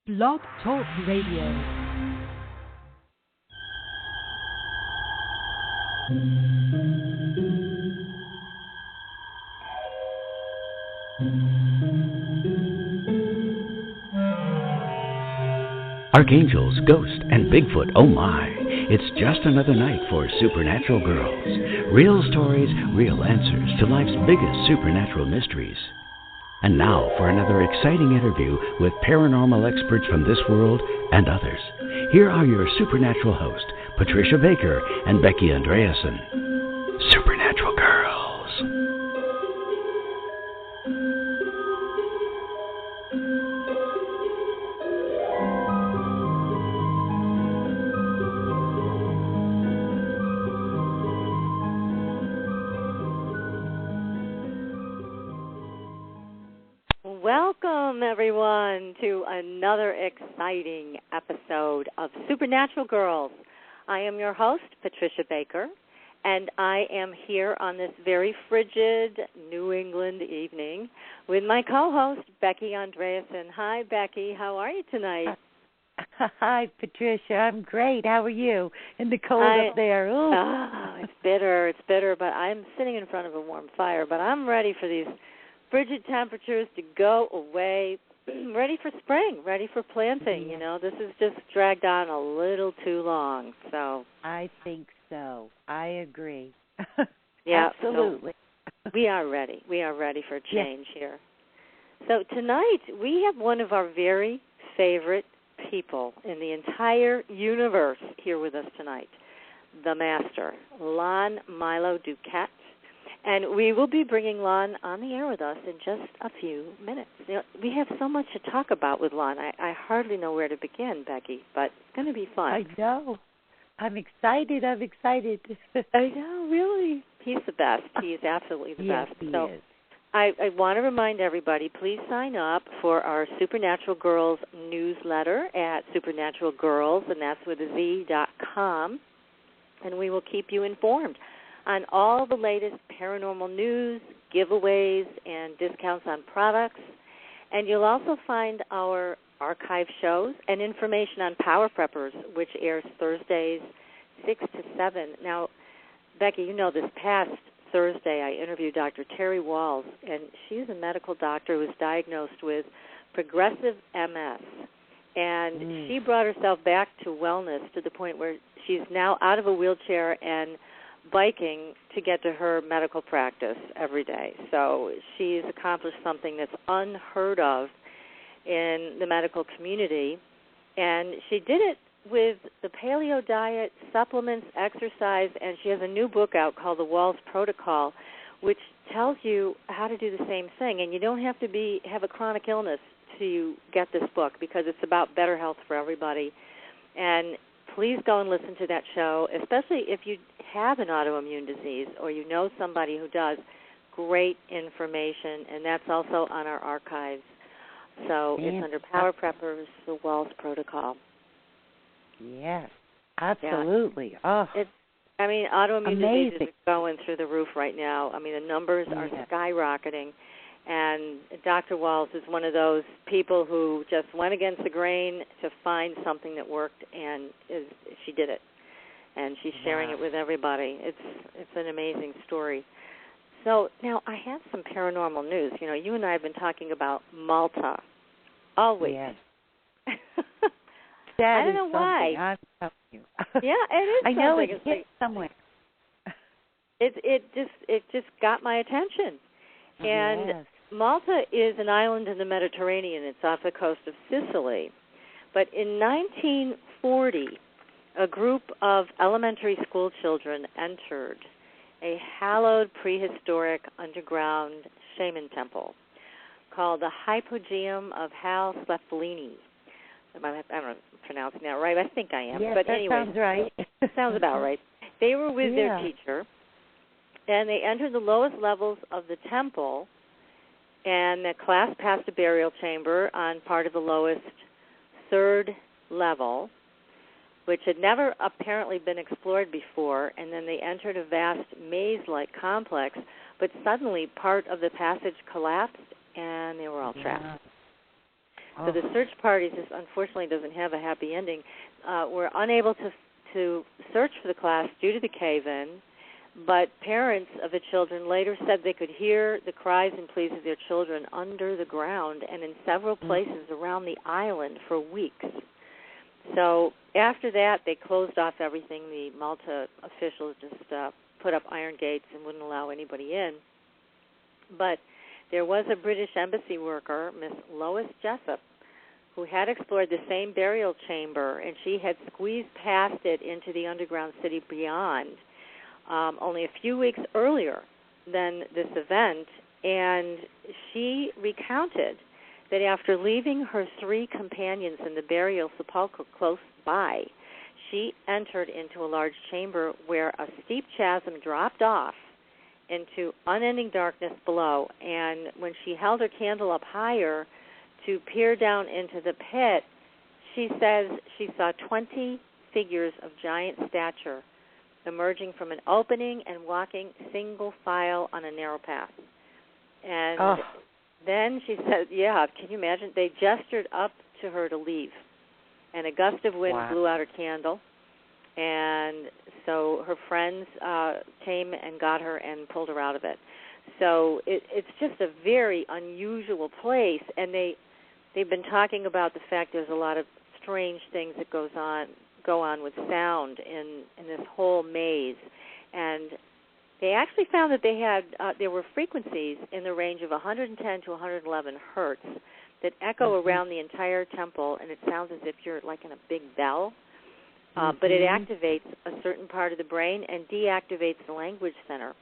Blog Talk Radio. Archangels, ghosts, and Bigfoot, oh my. It's just another night for Supernatural Girlz. Real stories, real answers to life's biggest supernatural mysteries. And now for another exciting interview with paranormal experts from this world and others. Here are your supernatural hosts, Patricia Baker and Becky Andreasson. Supernatural Girlz. Welcome, everyone, to another exciting episode of Supernatural Girlz. I am your host, Patricia Baker, and I am here on this very frigid New England evening with my co-host, Becky Andreasson. Hi, Becky. How are you tonight? Hi, Patricia. I'm great. How are you? In the cold up there. It's bitter, but I'm sitting in front of a warm fire, but I'm ready for these frigid temperatures to go away, ready for spring, ready for planting. You know, this has just dragged on a little too long. So I think so. I agree. Yeah, absolutely. So we are ready. We are ready for a change here. So tonight we have one of our very favorite people in the entire universe here with us tonight, the Master, Lon Milo DuQuette. And we will be bringing Lon on the air with us in just a few minutes. You know, we have so much to talk about with Lon. I hardly know where to begin, Becky, but it's going to be fun. I know. I'm excited. I know, really. He's the best. He is absolutely the best. He so is. I want to remind everybody, please sign up for our Supernatural Girlz newsletter at supernaturalgirlz, and that's with a Z.com, and we will keep you informed on all the latest paranormal news, giveaways, and discounts on products. And you'll also find our archive shows and information on Power Preppers, which airs Thursdays 6 to 7. Now, Becky, you know this past Thursday I interviewed Dr. Terry Walls, and she's a medical doctor who was diagnosed with progressive MS. And she brought herself back to wellness to the point where she's now out of a wheelchair and biking to get to her medical practice every day. So she's accomplished something that's unheard of in the medical community, and she did it with the paleo diet, supplements, exercise, and she has a new book out called The Walls Protocol, which tells you how to do the same thing. And you don't have to have a chronic illness to get this book, because it's about better health for everybody. And please go and listen to that show, especially if you have an autoimmune disease or you know somebody who does. Great information, and that's also on our archives. So it's under Power Preppers, The Walls Protocol. Yes, absolutely. Yeah. Autoimmune diseases are going through the roof right now. I mean, the numbers are skyrocketing. And Dr. Walls is one of those people who just went against the grain to find something that worked, and she did it. And she's sharing it with everybody. It's an amazing story. So now I have some paranormal news. You know, you and I have been talking about Malta all week. Yes. I don't know why. I'm telling you. Yeah, it is. I know it hit somewhere. It just got my attention. And yes. Malta is an island in the Mediterranean. It's off the coast of Sicily. But in 1940, a group of elementary school children entered a hallowed prehistoric underground shaman temple called the Hypogeum of Hal Slefelini. I don't know if I'm pronouncing that right. I think I am. Yes, but that anyway, sounds right. Sounds about right. They were with their teacher, and they entered the lowest levels of the temple, and the class passed a burial chamber on part of the lowest third level, which had never apparently been explored before, and then they entered a vast maze-like complex, but suddenly part of the passage collapsed, and they were all trapped. So the search party just unfortunately doesn't have a happy ending. We're unable to search for the class due to the cave-in, but parents of the children later said they could hear the cries and pleas of their children under the ground and in several places around the island for weeks. So after that, they closed off everything. The Malta officials just put up iron gates and wouldn't allow anybody in. But there was a British embassy worker, Miss Lois Jessup, who had explored the same burial chamber, and she had squeezed past it into the underground city beyond only a few weeks earlier than this event, and she recounted that after leaving her 3 companions in the burial sepulchre close by, she entered into a large chamber where a steep chasm dropped off into unending darkness below, and when she held her candle up higher to peer down into the pit, she says she saw 20 figures of giant stature emerging from an opening and walking single file on a narrow path. And then she said, can you imagine? They gestured up to her to leave, and a gust of wind blew out her candle. And so her friends came and got her and pulled her out of it. So it's just a very unusual place, and they've been talking about the fact there's a lot of strange things that go on with sound in this whole maze. And they actually found that there were frequencies in the range of 110 to 111 hertz that echo around the entire temple, and it sounds as if you're like in a big bell. But it activates a certain part of the brain and deactivates the language center.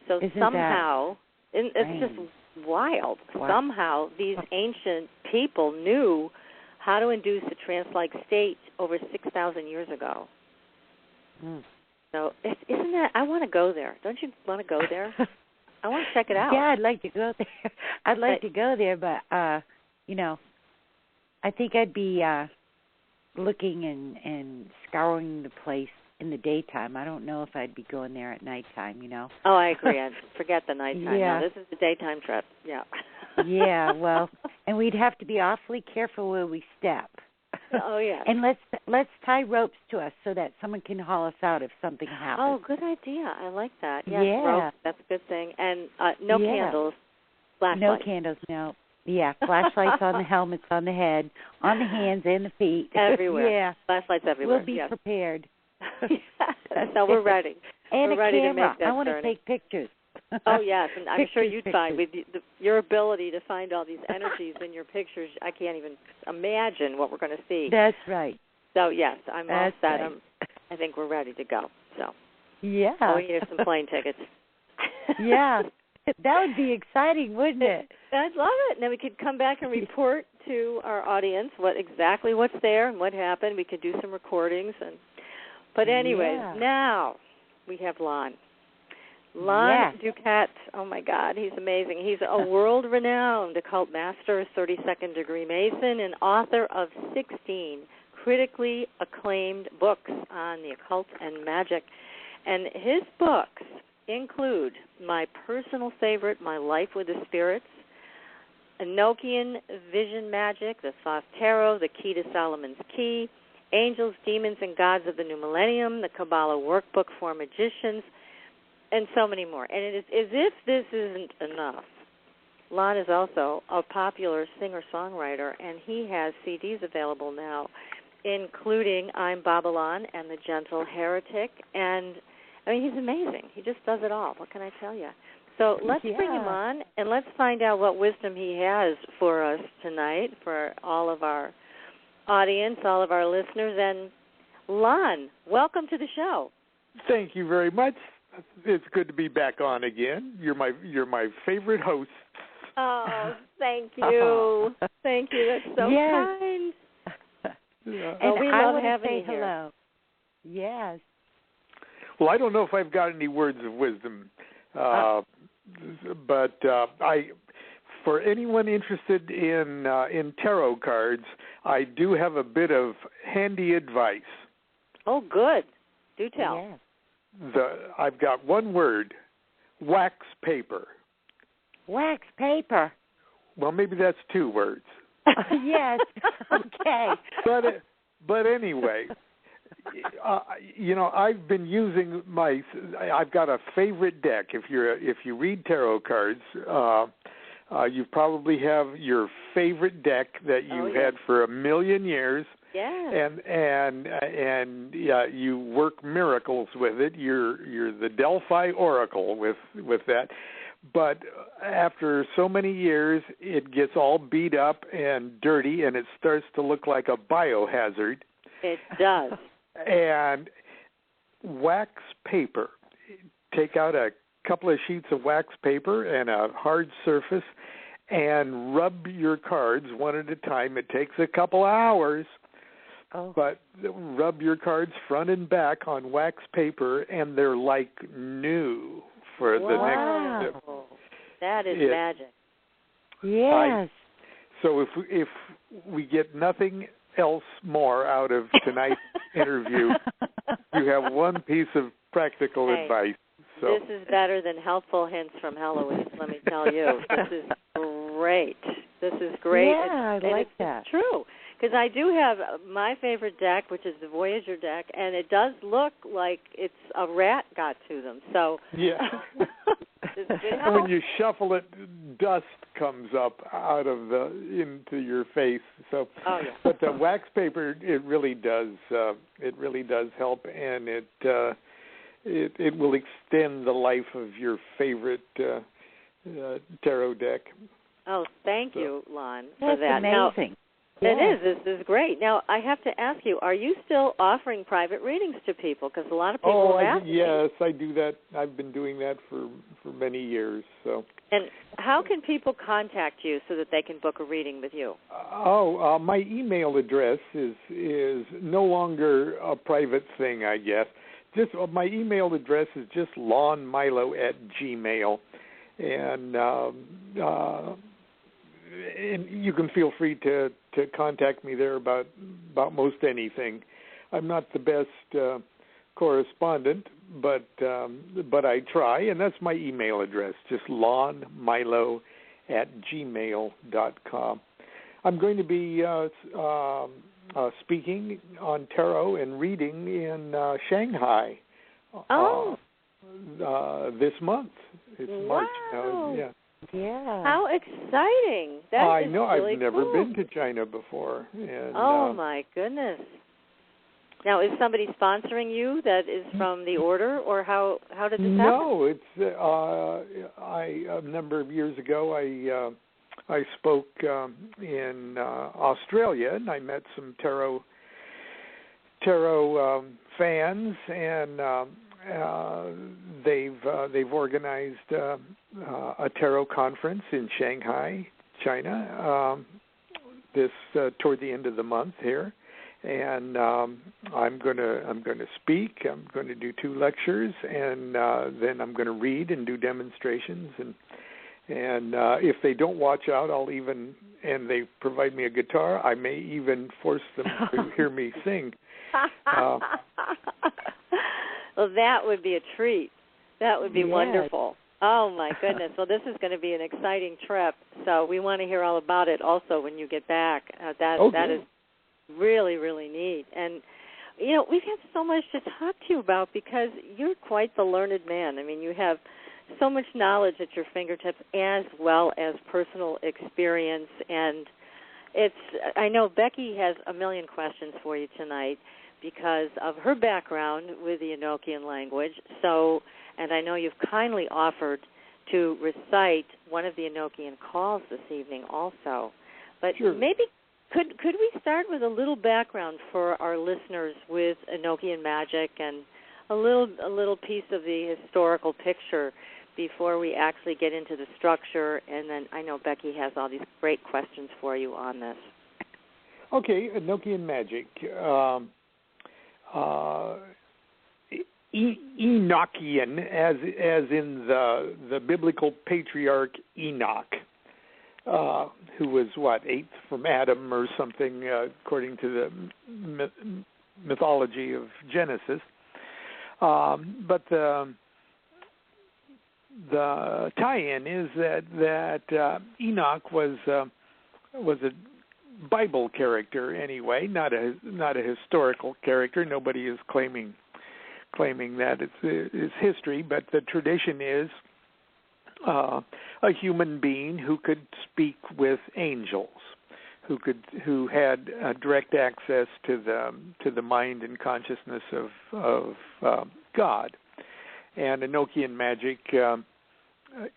So somehow, it's just wild. Wow. Somehow these ancient people knew how to induce a trance-like state over 6,000 years ago. So isn't that, I want to go there. Don't you want to go there? I want to check it out. Yeah, I'd like to go there. I'd like to go there, but, I think I'd be looking and scouring the place in the daytime. I don't know if I'd be going there at nighttime, Oh, I agree. I'd forget the nighttime. Yeah. No, this is a daytime trip. Yeah. Yeah, well, and we'd have to be awfully careful where we step. Oh, yeah. And let's tie ropes to us so that someone can haul us out if something happens. Oh, good idea. I like that. Yes, ropes, that's a good thing. And no candles, flashlights. No candles, no. Yeah, flashlights on the helmets, on the head, on the hands and the feet. Everywhere. Yeah. Flashlights everywhere. We'll be prepared. So we're ready. And we're ready camera. to make that I want journey. to take pictures. Oh, yes, and I'm sure you'd find with your ability to find all these energies in your pictures, I can't even imagine what we're going to see. That's right. So, yes, I'm all set. Right. I think we're ready to go. So, yeah. all we need are some plane tickets. Yeah. That would be exciting, wouldn't it? I'd love it. And then we could come back and report to our audience what's there and what happened. We could do some recordings. But anyways, now we have Lon. Lon DuQuette, oh my God, he's amazing. He's a world-renowned occult master, 32nd degree Mason, and author of 16 critically acclaimed books on the occult and magic. And his books include my personal favorite, My Life with the Spirits, Enochian Vision Magic, The Thoth Tarot, The Key to Solomon's Key, Angels, Demons, and Gods of the New Millennium, The Kabbalah Workbook for Magicians, and so many more. And it is as if this isn't enough. Lon is also a popular singer-songwriter, and he has CDs available now, including I'm Babylon and The Gentle Heretic. And, I mean, he's amazing. He just does it all. What can I tell you? So let's bring him on, and let's find out what wisdom he has for us tonight, for all of our audience, all of our listeners. And, Lon, welcome to the show. Thank you very much. It's good to be back on again. You're my favorite host. Oh, thank you. Thank you. That's so kind. Yeah. And we love want having to say you here. Hello. Yes. Well, I don't know if I've got any words of wisdom, but for anyone interested in tarot cards, I do have a bit of handy advice. Oh, good. Do tell. Yeah. I've got one word: wax paper. Wax paper. Well, maybe that's 2 words. Yes. Okay. But anyway, I've been using I've got a favorite deck. If you read tarot cards, you probably have your favorite deck that you've had for 1,000,000 years. Yeah. And you work miracles with it. You're the Delphi Oracle with that. But after so many years, it gets all beat up and dirty, and it starts to look like a biohazard. It does. And wax paper. Take out a couple of sheets of wax paper and a hard surface and rub your cards one at a time. It takes a couple hours. Oh. But rub your cards front and back on wax paper, and they're like new for the next. That is magic. Yes. So if we get nothing else more out of tonight's interview, you have one piece of practical advice. So. This is better than helpful hints from Heloise, let me tell you. This is great. This is great. Yeah, I like that. It's true. Because I do have my favorite deck, which is the Voyager deck, and it does look like it's a rat got to them. So yeah. And when you shuffle it, dust comes up into your face. So, but the wax paper, it really does help, and it will extend the life of your favorite tarot deck. Oh, thank you, Lon, for that. That's amazing. It is. This is great. Now, I have to ask you, are you still offering private readings to people? Because a lot of people have asked me. Yes, I do that. I've been doing that for many years. So. And how can people contact you so that they can book a reading with you? My email address is no longer a private thing, I guess. Just my email address is just lonmilo@gmail.com. And you can feel free to contact me there about most anything. I'm not the best correspondent, but I try, and that's my email address, just lonmilo@gmail.com. I'm going to be speaking on tarot and reading in Shanghai this month. It's March now. Yeah. Yeah. How exciting! I know. Really I've never cool. been to China before. And, my goodness! Now, is somebody sponsoring you that is from the order, or how did this happen? No, it's a number of years ago. I spoke in Australia, and I met some tarot fans, and they've organized a tarot conference in Shanghai, China, this toward the end of the month here, and I'm going to speak. I'm going to do 2 lectures, and then I'm going to read and do demonstrations, and if they don't watch out, and they provide me a guitar, I may even force them to hear me sing. Well, that would be a treat. That would be wonderful. Oh, my goodness. Well, this is going to be an exciting trip, so we want to hear all about it also when you get back. That is really, really neat. And, we've had so much to talk to you about because you're quite the learned man. I mean, you have so much knowledge at your fingertips as well as personal experience. And I know Becky has a million questions for you tonight because of her background with the Enochian language. And I know you've kindly offered to recite one of the Enochian calls this evening also. But maybe could we start with a little background for our listeners with Enochian magic and a little piece of the historical picture before we actually get into the structure? And then I know Becky has all these great questions for you on this. Okay, Enochian magic. Enochian, as in the biblical patriarch Enoch, who was 8th from Adam or something, according to the mythology of Genesis. But tie-in is that Enoch was a Bible character anyway, not a historical character. Nobody is claiming that it's history, but the tradition is a human being who could speak with angels, who had direct access to the mind and consciousness of God. And Enochian magic, in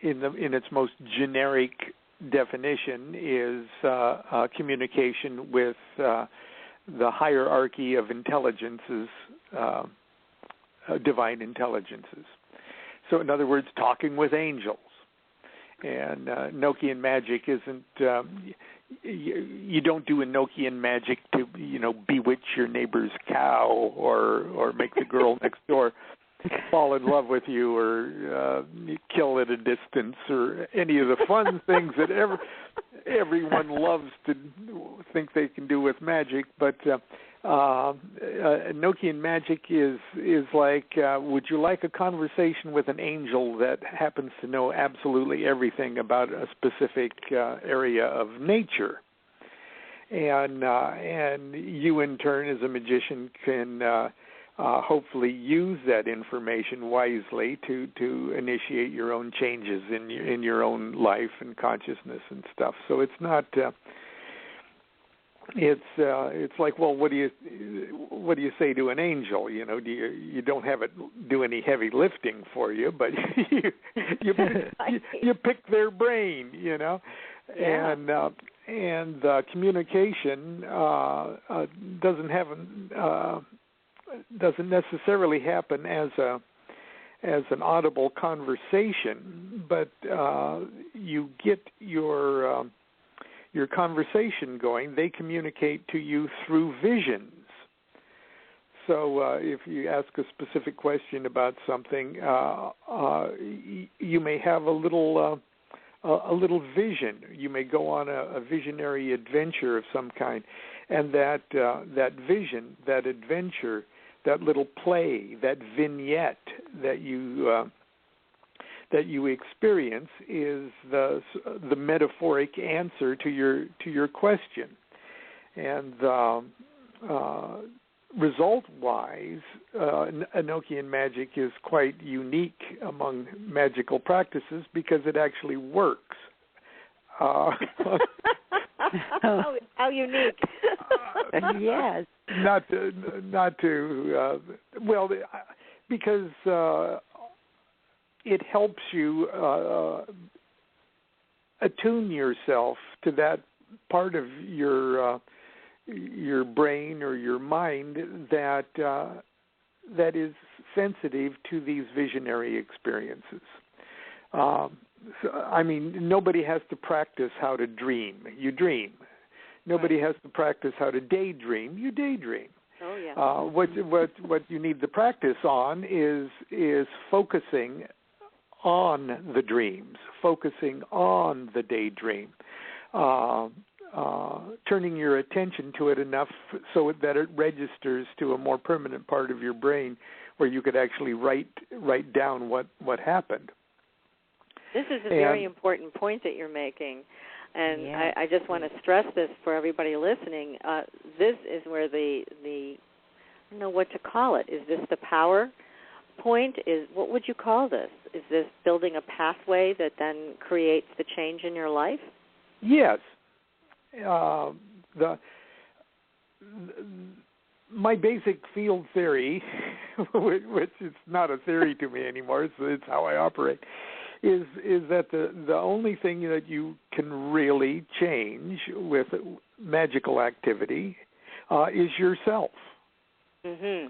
its most generic definition, is communication with the hierarchy of intelligences, divine intelligences. So, in other words, talking with angels. And Enochian magic isn't. You don't do Enochian magic to bewitch your neighbor's cow or make the girl next door fall in love with you or kill at a distance or any of the fun things that everyone loves to think they can do with magic. But Enochian magic is like, would you like a conversation with an angel that happens to know absolutely everything about a specific area of nature? And you, in turn, as a magician, can hopefully use that information wisely to initiate your own changes in your own life and consciousness and stuff. So it's not. It's like, well, what do you say to an angel? You don't have it do any heavy lifting for you, but you pick their brain, Yeah. and communication doesn't necessarily happen as an audible conversation, but you get your conversation going. They communicate to you through visions. So if you ask a specific question about something, you may have a little vision. You may go on a visionary adventure of some kind, and that vision, that adventure, that little play, that vignette that you experience is the metaphoric answer to your question. And result-wise, Enochian magic is quite unique among magical practices because it actually works. How unique! Yes. Because it helps you attune yourself to that part of your brain or your mind that is sensitive to these visionary experiences. Nobody has to practice how to dream. You dream. Nobody has to practice how to daydream. You daydream. Oh yeah. What you need to practice on is focusing on the dreams, focusing on the daydream, turning your attention to it enough so that it registers to a more permanent part of your brain where you could actually write down what happened. This is a very important point that you're making. And I just want to stress this for everybody listening. This is where the I don't know what to call it. Is this the power point? What would you call this? Is this building a pathway that then creates the change in your life? Yes. My basic field theory, which is not a theory to me anymore, it's how I operate, is that the only thing that you can really change with magical activity is yourself. Mm-hmm.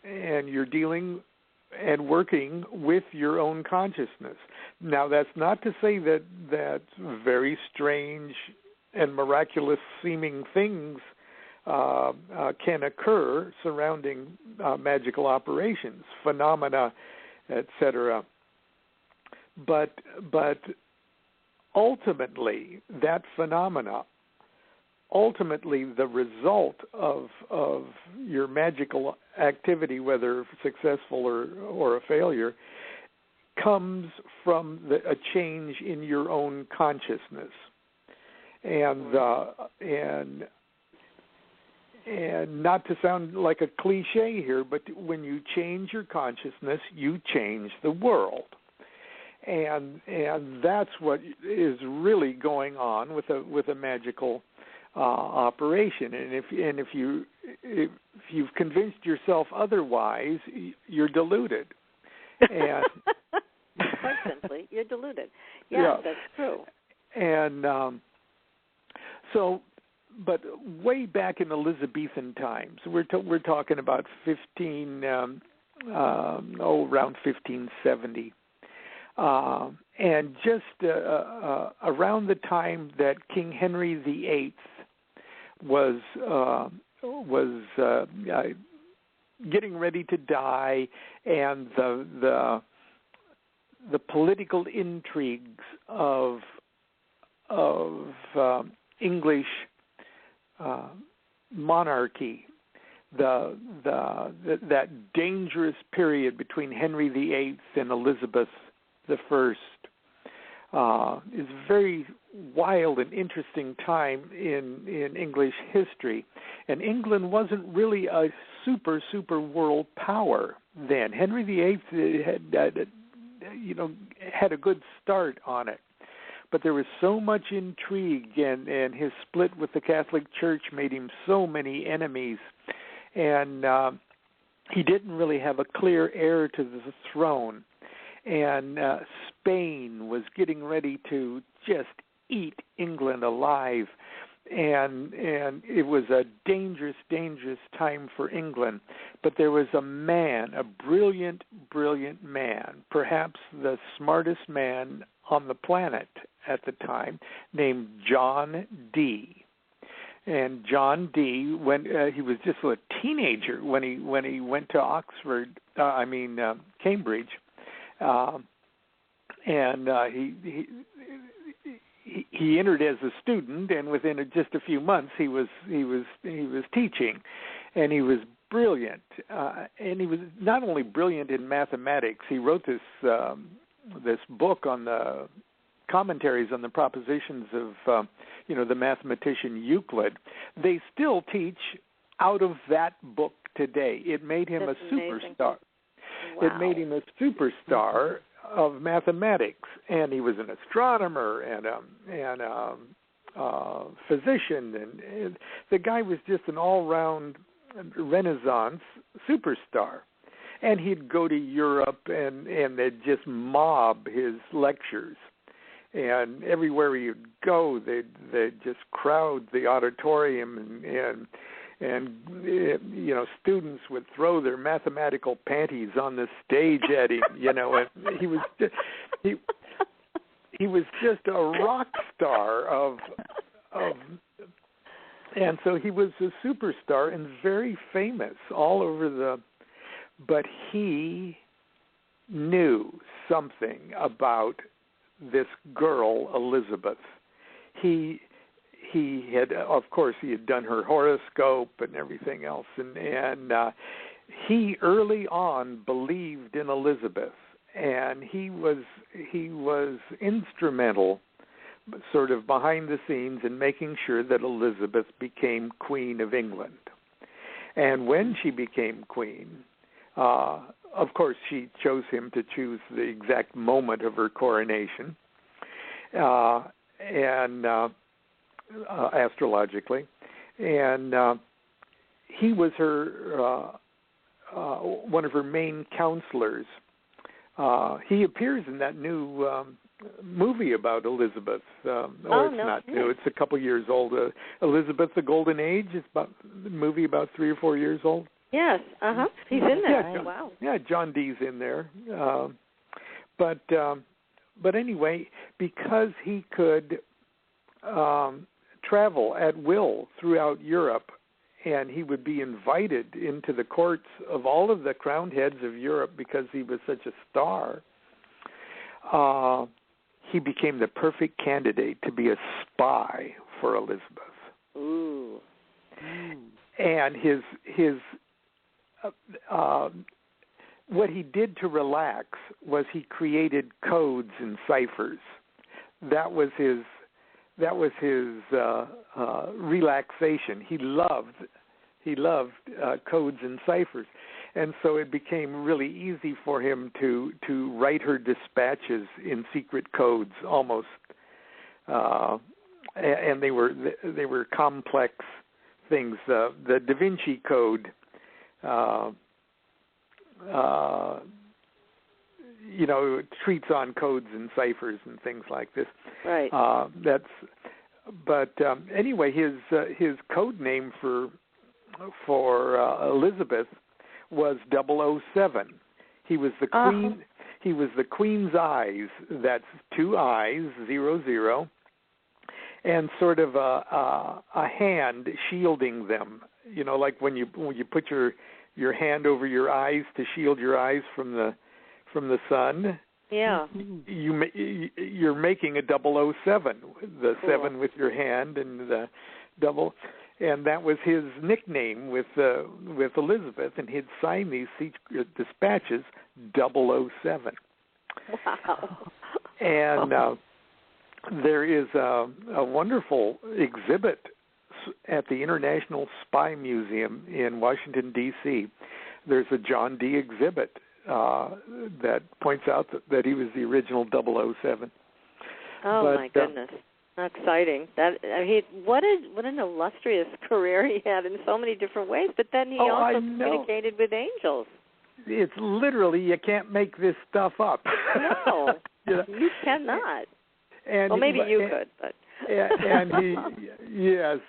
And you're dealing and working with your own consciousness. Now, that's not to say that very strange and miraculous seeming things can occur surrounding magical operations, phenomena, etc. But ultimately, that phenomena, the result of your magical activity, whether successful or a failure, comes from a change in your own consciousness, and not to sound like a cliche here, but when you change your consciousness, you change the world, and that's what is really going on with a magical operation. And if you've convinced yourself otherwise, you're deluded. And quite simply, you're deluded. Yeah, that's true. And but way back in Elizabethan times, we're talking about around 1570, and just around the time that King Henry VIII was getting ready to die, and the political intrigues of English monarchy, that dangerous period between Henry VIII and Elizabeth I, is a very wild and interesting time in English history. And England wasn't really a super world power then. Henry VIII had a good start on it. But there was so much intrigue, and his split with the Catholic Church made him so many enemies. And he didn't really have a clear heir to the throne. And Spain was getting ready to just eat England alive. And it was a dangerous time for England. But there was a man, a brilliant man, perhaps the smartest man on the planet at the time, named John Dee. And John Dee, when he was just a teenager when he went to Cambridge, he entered as a student, and within just a few months he was teaching, and he was brilliant, and he was not only brilliant in mathematics. He wrote this book on the commentaries on the propositions of the mathematician Euclid. They still teach out of that book today. It made him a superstar. Wow. It made him a superstar of mathematics, and he was an astronomer and a physician, and the guy was just an all-round Renaissance superstar. And he'd go to Europe, and they'd just mob his lectures, and everywhere he'd go, they'd just crowd the auditorium, and students would throw their mathematical panties on the stage at him, and he was just a rock star and so he was a superstar and very famous all over but he knew something about this girl, Elizabeth. He had, of course, he had done her horoscope and everything else, and he early on believed in Elizabeth, and he was instrumental, sort of behind the scenes, in making sure that Elizabeth became Queen of England. And when she became queen, of course, she chose him to choose the exact moment of her coronation, astrologically, and he was her one of her main counselors. He appears in that new movie about Elizabeth. New. It's a couple years old. Elizabeth, the Golden Age. It's about the movie about 3 or 4 years old. Yes, he's in there. Yeah, Wow. Yeah, John Dee's in there. But anyway, because he could travel at will throughout Europe, and he would be invited into the courts of all of the crowned heads of Europe because he was such a star, he became the perfect candidate to be a spy for Elizabeth. Ooh. And his what he did to relax was he created codes and ciphers. That was his relaxation. He loved codes and ciphers, and so it became really easy for him to write her dispatches in secret codes, almost, and they were complex things. The Da Vinci Code, treats on codes and ciphers and things like this. Right. Anyway, his code name for Elizabeth was 007. He was the queen. He was the Queen's eyes. That's 2 eyes, 00, and sort of a hand shielding them. Like when you put your hand over your eyes to shield your eyes from the sun. Yeah. You're making a 007, the cool. 7 with your hand and the double, and that was his nickname with Elizabeth, and he'd sign these secret dispatches 007. Wow. And there is a wonderful exhibit at the International Spy Museum in Washington, D.C. There's a John D. exhibit that points out that he was the original 007. My goodness. That's exciting. What an illustrious career he had in so many different ways, but then he also communicated with angels. It's literally, you can't make this stuff up. No, you cannot. And maybe you could, but... and he, yes.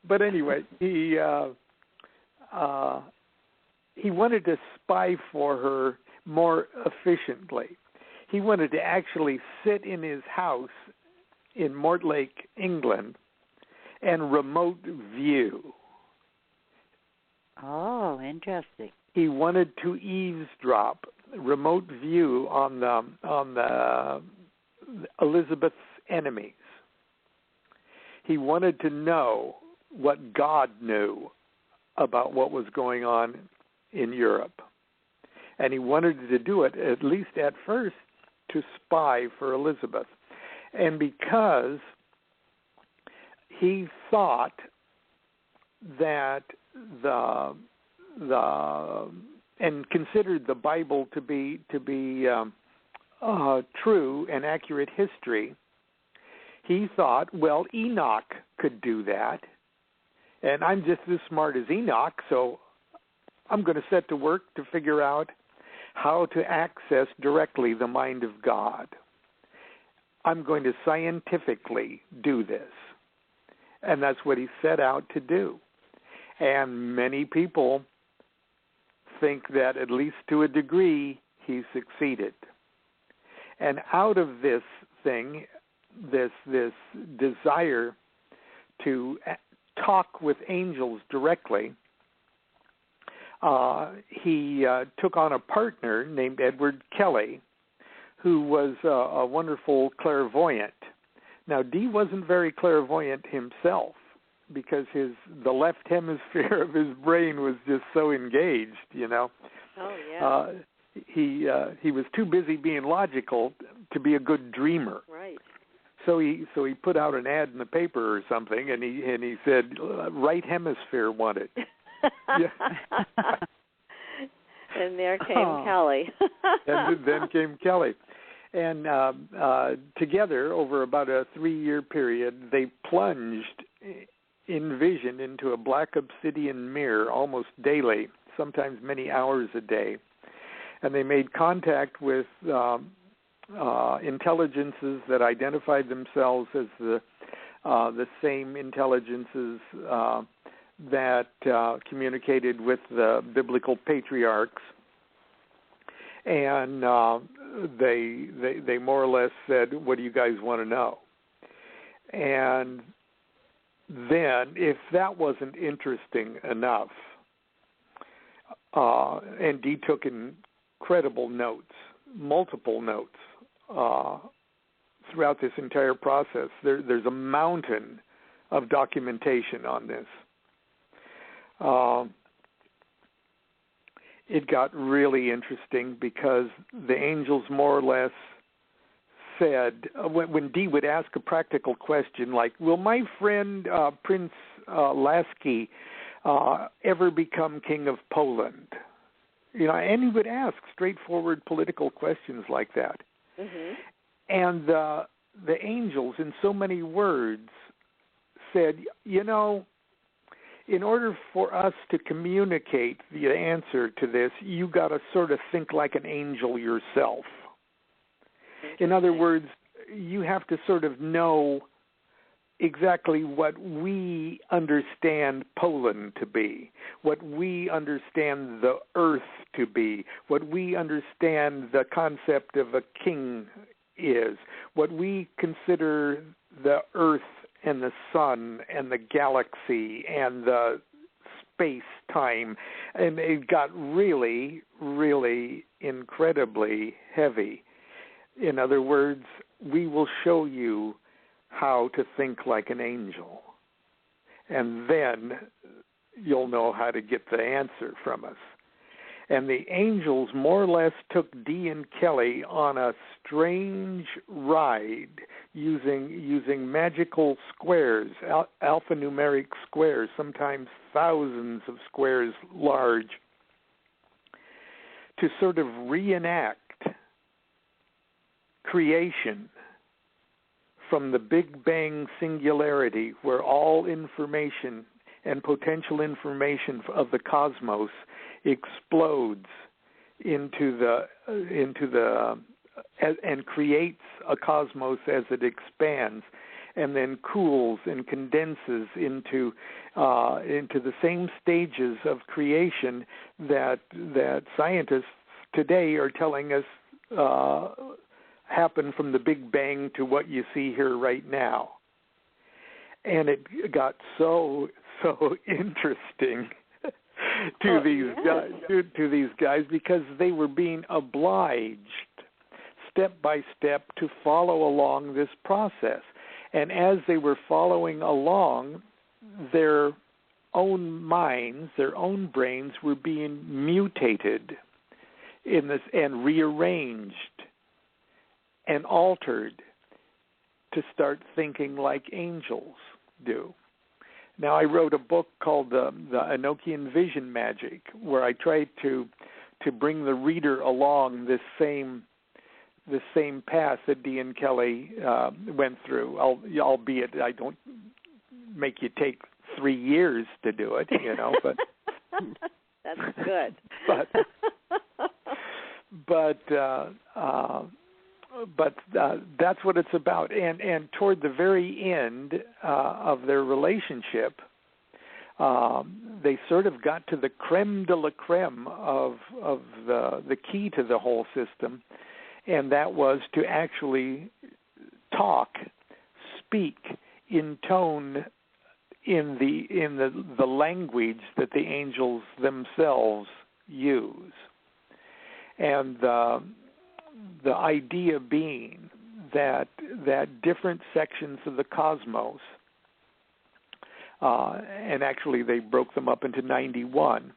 But anyway, he wanted to spy for her more efficiently. He wanted to actually sit in his house in Mortlake, England, and remote view. Oh, interesting. He wanted to eavesdrop, remote view on the Elizabeth's enemies. He wanted to know what God knew about what was going on in Europe. And he wanted to do it, at least at first, to spy for Elizabeth. And because he thought that and considered the Bible to be true and accurate history, he thought, well, Enoch could do that, and I'm just as smart as Enoch, so I'm going to set to work to figure out how to access directly the mind of God. I'm going to scientifically do this. And that's what he set out to do. And many people think that, at least to a degree, he succeeded. And out of this thing, this desire to talk with angels directly, he took on a partner named Edward Kelly, who was a wonderful clairvoyant. Now, Dee wasn't very clairvoyant himself because the left hemisphere of his brain was just so engaged, Oh, yeah. He was too busy being logical to be a good dreamer. Right. So he put out an ad in the paper or something, and he said, right hemisphere wanted. And there came Kelly. And then came Kelly. And together, over about a 3-year period, they plunged in vision into a black obsidian mirror almost daily, sometimes many hours a day. And they made contact with intelligences that identified themselves as the same intelligences that communicated with the biblical patriarchs, and they more or less said, "What do you guys want to know?" And then, if that wasn't interesting enough, and Dee took incredible notes, multiple notes throughout this entire process. There's a mountain of documentation on this. it got really interesting because the angels more or less said, when Dee would ask a practical question like, will my friend Prince Lasky ever become king of Poland? And he would ask straightforward political questions like that. Mm-hmm. And the angels, in so many words, said, in order for us to communicate the answer to this, you got to sort of think like an angel yourself. In other words, you have to sort of know exactly what we understand Poland to be, what we understand the earth to be, what we understand the concept of a king is, what we consider the earth and the sun and the galaxy and the space-time. And it got really, really incredibly heavy. In other words, we will show you how to think like an angel. And then you'll know how to get the answer from us. And the angels more or less took Dee and Kelly on a strange ride using magical squares, alphanumeric squares, sometimes thousands of squares large, to sort of reenact creation from the Big Bang singularity, where all information and potential information of the cosmos explodes into the and creates a cosmos as it expands, and then cools and condenses into the same stages of creation that scientists today are telling us happen from the Big Bang to what you see here right now. And it got so interesting to these guys because they were being obliged step by step to follow along this process. And as they were following along, their own minds, their own brains were being mutated in this and rearranged and altered to start thinking like angels do. Now, I wrote a book called the Enochian Vision Magick, where I tried to bring the reader along this same path that Dee and Kelly went through, albeit I don't make you take 3 years to do it, but that's good. But that's what it's about. And toward the very end of their relationship, they sort of got to the creme de la creme of the key to the whole system, and that was to actually speak, intone in the language that the angels themselves use. And the idea being that different sections of the cosmos, and actually they broke them up into 91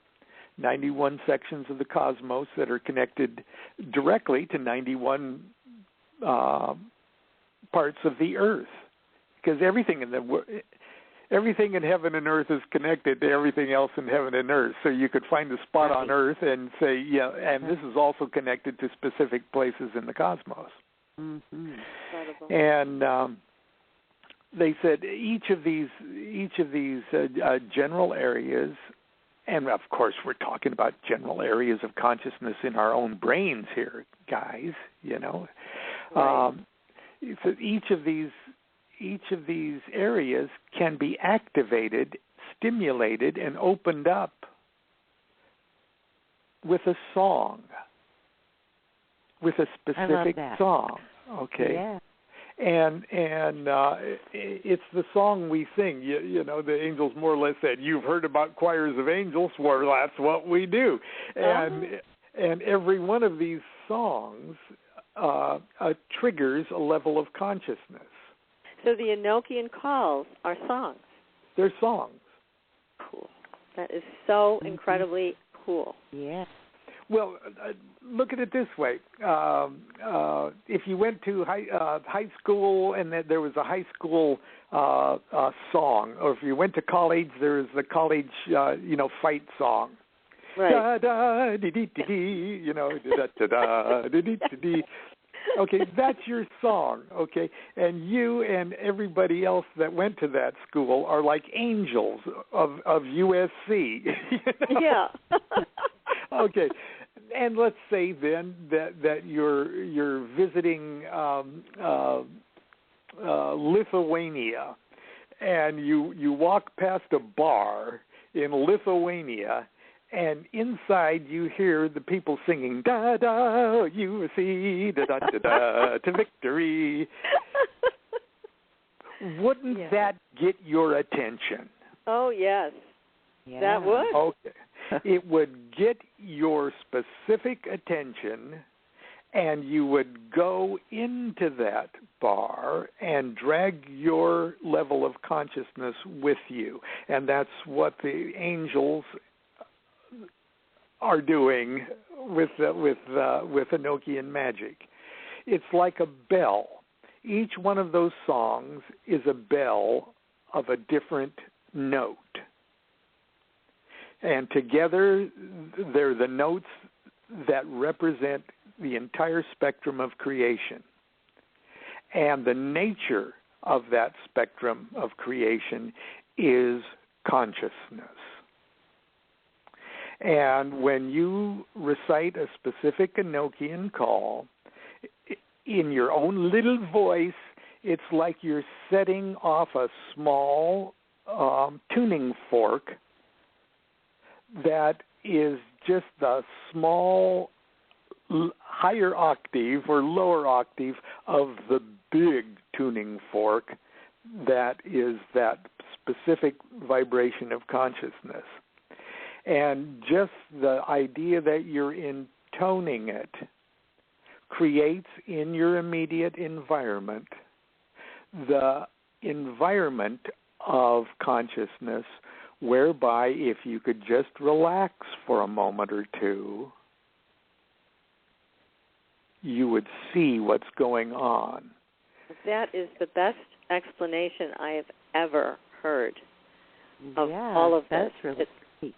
sections of the cosmos that are connected directly to 91 parts of the earth, because everything in heaven and earth is connected to everything else in heaven and earth. So you could find a spot on earth and say, and this is also connected to specific places in the cosmos. Mm-hmm. And they said each of these general areas, and of course we're talking about general areas of consciousness in our own brains here, guys. Right. So each of these areas can be activated, stimulated, and opened up with a song, with a specific song. Okay. Yeah. And it's the song we sing. The angels more or less said, "You've heard about choirs of angels. Well, that's what we do." And every one of these songs triggers a level of consciousness. So the Enochian calls are songs. They're songs. Cool. That is so incredibly cool. Yeah. Well, look at it this way. If you went to high school and there was a high school song, or if you went to college, there was the college, fight song. Right. Da da dee dee dee dee, da da da dee dee dee dee. Okay, that's your song, okay? And you and everybody else that went to that school are like angels of USC. Yeah. Okay. And let's say then that you're visiting Lithuania, and you walk past a bar in Lithuania, and inside you hear the people singing "Da da USC da da da da to victory." Wouldn't that get your attention? Oh yes, Yeah. that would. Okay. It would get your specific attention, and you would go into that bar and drag your level of consciousness with you. And that's what the angels are doing with Enochian Magick. It's like a bell. Each one of those songs is a bell of a different note. And together, they're the notes that represent the entire spectrum of creation. And the nature of that spectrum of creation is consciousness. And when you recite a specific Enochian call, in your own little voice, it's like you're setting off a small tuning fork that is just a small higher octave or lower octave of the big tuning fork that is that specific vibration of consciousness. And just the idea that you're intoning it creates in your immediate environment the environment of consciousness whereby if you could just relax for a moment or two, you would see what's going on. That is the best explanation I have ever heard of all of this. That's really great.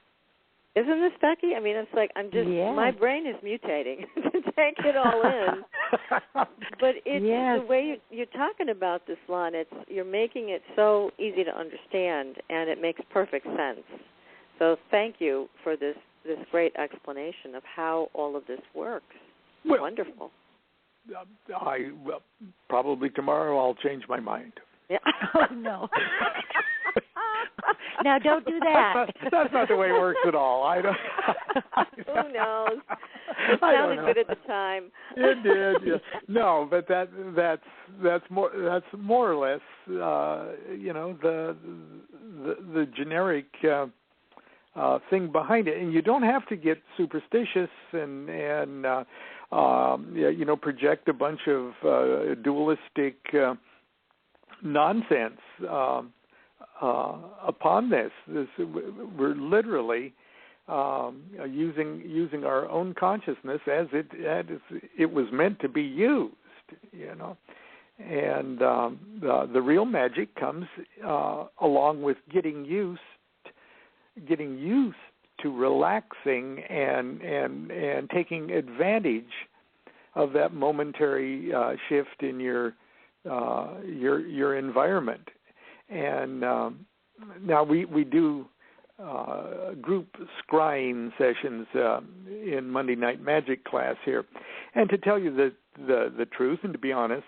Isn't this, Becky? I mean, it's like my brain is mutating to take it all in. But it's the way you're talking about this, Lon, you're making it so easy to understand, and it makes perfect sense. So thank you for this great explanation of how all of this works. Well, wonderful. Probably tomorrow I'll change my mind. Yeah. Oh, no. Now, don't do that. That's not the way it works at all. I don't. Who knows? It sounded good at the time. It did. Yeah. No, but that's more or less the generic thing behind it, and you don't have to get superstitious and project a bunch of dualistic nonsense upon this. We're literally using our own consciousness as it was meant to be used, and the real magic comes along with getting used to relaxing and taking advantage of that momentary shift in your environment. And now we do group scrying sessions in Monday Night Magic class here, and to tell you the truth, and to be honest,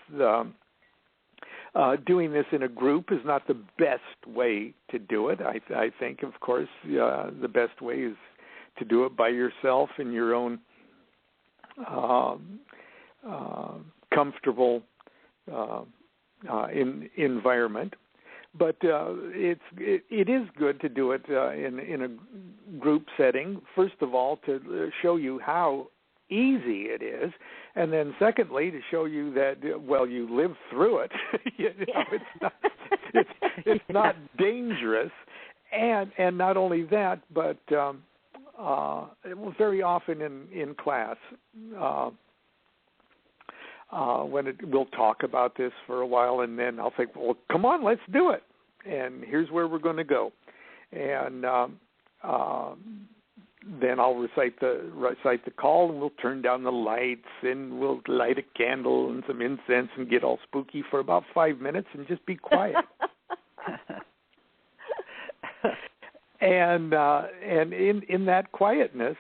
doing this in a group is not the best way to do it. I think, of course, the best way is to do it by yourself in your own comfortable environment. But it is good to do it in a group setting. First of all, to show you how easy it is, and then secondly, to show you that you live through it. It's not dangerous, and not only that, but very often in class, we'll talk about this for a while, and then I'll say, well, come on, let's do it. And here's where we're going to go. And then I'll recite the call, and we'll turn down the lights, and we'll light a candle and some incense and get all spooky for about 5 minutes and just be quiet. And in that quietness,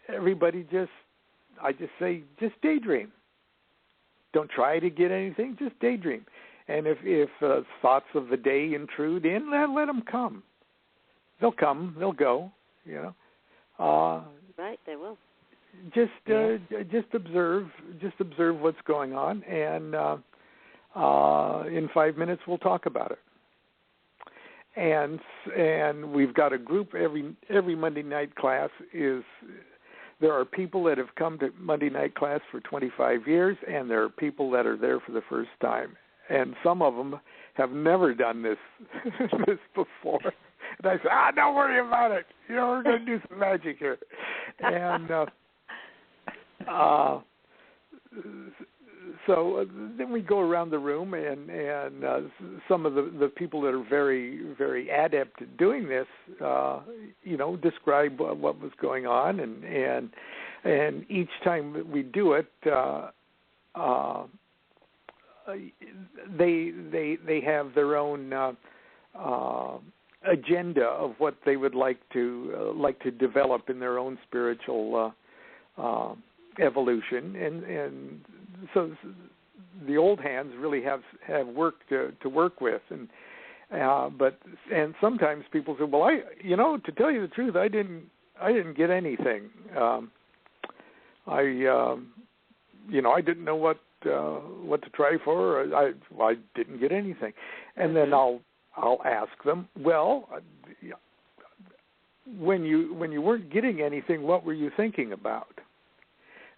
everybody I just say, just daydream. Don't try to get anything, just daydream. And if thoughts of the day intrude in, let them come. They'll come, they'll go, Right, they will. Just observe what's going on, and in 5 minutes we'll talk about it. And we've got a group every Monday night class. There are people that have come to Monday night class for 25 years, and there are people that are there for the first time. And some of them have never done this before. And I say, don't worry about it. We're going to do some magic here. And so then we go around the room, and some of the people that are very, very adept at doing this, describe what was going on, and each time that we do it, they have their own agenda of what they would like to develop in their own spiritual evolution, and so the old hands really have work to work with, and sometimes people say, well, to tell you the truth, I didn't get anything. I didn't know what to try for. I didn't get anything, and then I'll ask them, well, when you weren't getting anything, what were you thinking about?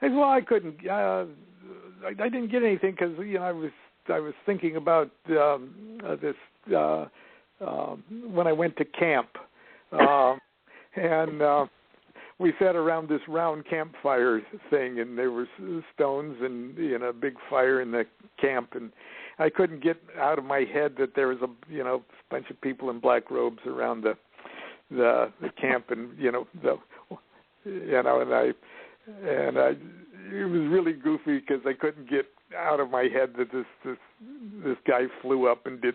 I said, well, I couldn't. I didn't get anything because I was thinking about this when I went to camp, and we sat around this round campfire thing, and there were stones and a big fire in the camp, and I couldn't get out of my head that there was a bunch of people in black robes around the camp, and and I it was really goofy because I couldn't get out of my head that this guy flew up and did.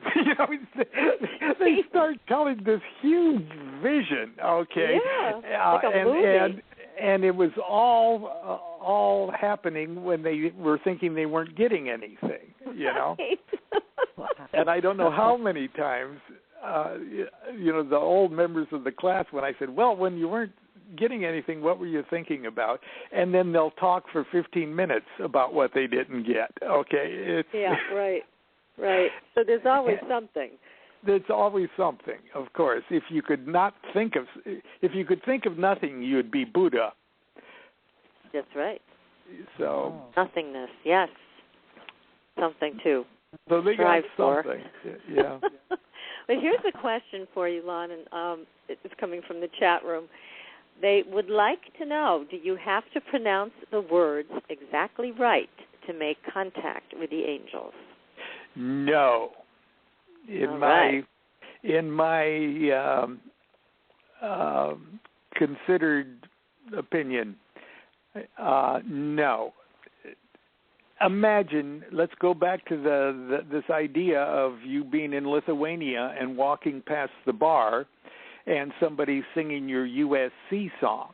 They start telling this huge vision, okay? Yeah, like a movie. And it was all happening when they were thinking they weren't getting anything, Right. And I don't know how many times, the old members of the class, when I said, well, when you weren't getting anything, what were you thinking about? And then they'll talk for 15 minutes about what they didn't get. Okay. Right. So there's always something. There's always something, of course. If you could think of nothing, you'd be Buddha. That's right. So nothingness, yes. Something too. So they got something. Yeah. But here's a question for you, Lon, and it's coming from the chat room. They would like to know, do you have to pronounce the words exactly right to make contact with the angels? No. In my considered opinion, no. Imagine, let's go back to this idea of you being in Lithuania and walking past the bar and somebody singing your USC song.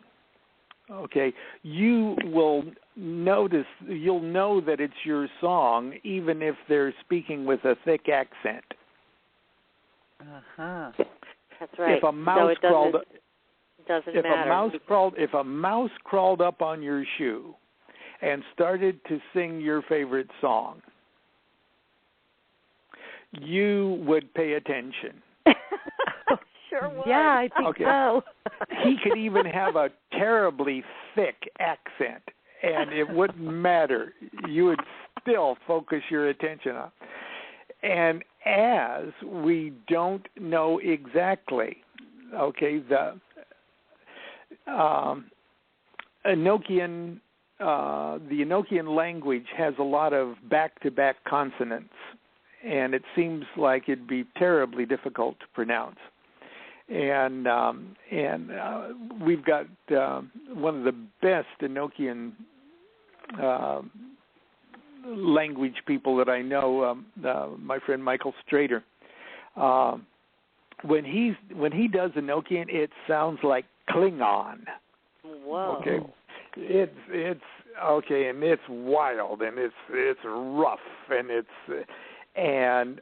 Okay, you'll know that it's your song even if they're speaking with a thick accent. Uh-huh. That's right. If a mouse matter. If a mouse crawled up on your shoe and started to sing your favorite song, you would pay attention. Sure would. Yeah, I think so. He could even have a terribly thick accent, and it wouldn't matter. You would still focus your attention on. And as we don't know exactly, okay, Enochian, the Enochian language has a lot of back-to-back consonants, and it seems like it'd be terribly difficult to pronounce. And we've got one of the best Enochian language people that I know, my friend Michael Strader. When he does Enochian, it sounds like Klingon. Whoa. Okay, it's okay, and it's wild, and it's rough, and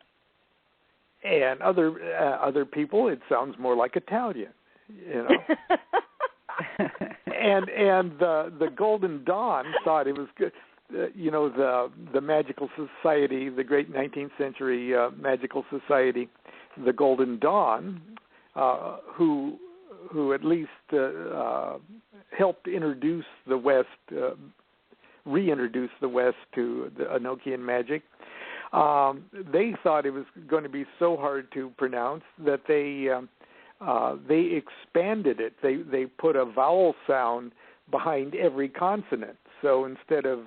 other people, it sounds more like Italian, you know. and the Golden Dawn thought it was good. You know, the Magical Society, the great 19th century Magical Society, the Golden Dawn, who at least helped introduce the West, reintroduce the West to the Enochian magic. They thought it was going to be so hard to pronounce that they expanded it. They put a vowel sound behind every consonant. So instead of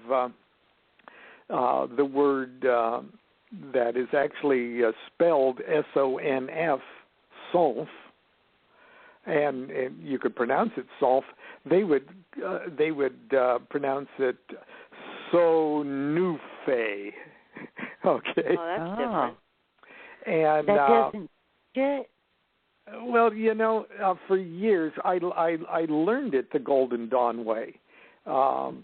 the word that is actually spelled S-O-N-F, sonf, and you could pronounce it sonf, they would pronounce it sonufe. Okay. Oh, that's different. And that doesn't fit. Well, you know, for years I learned it the Golden Dawn way, and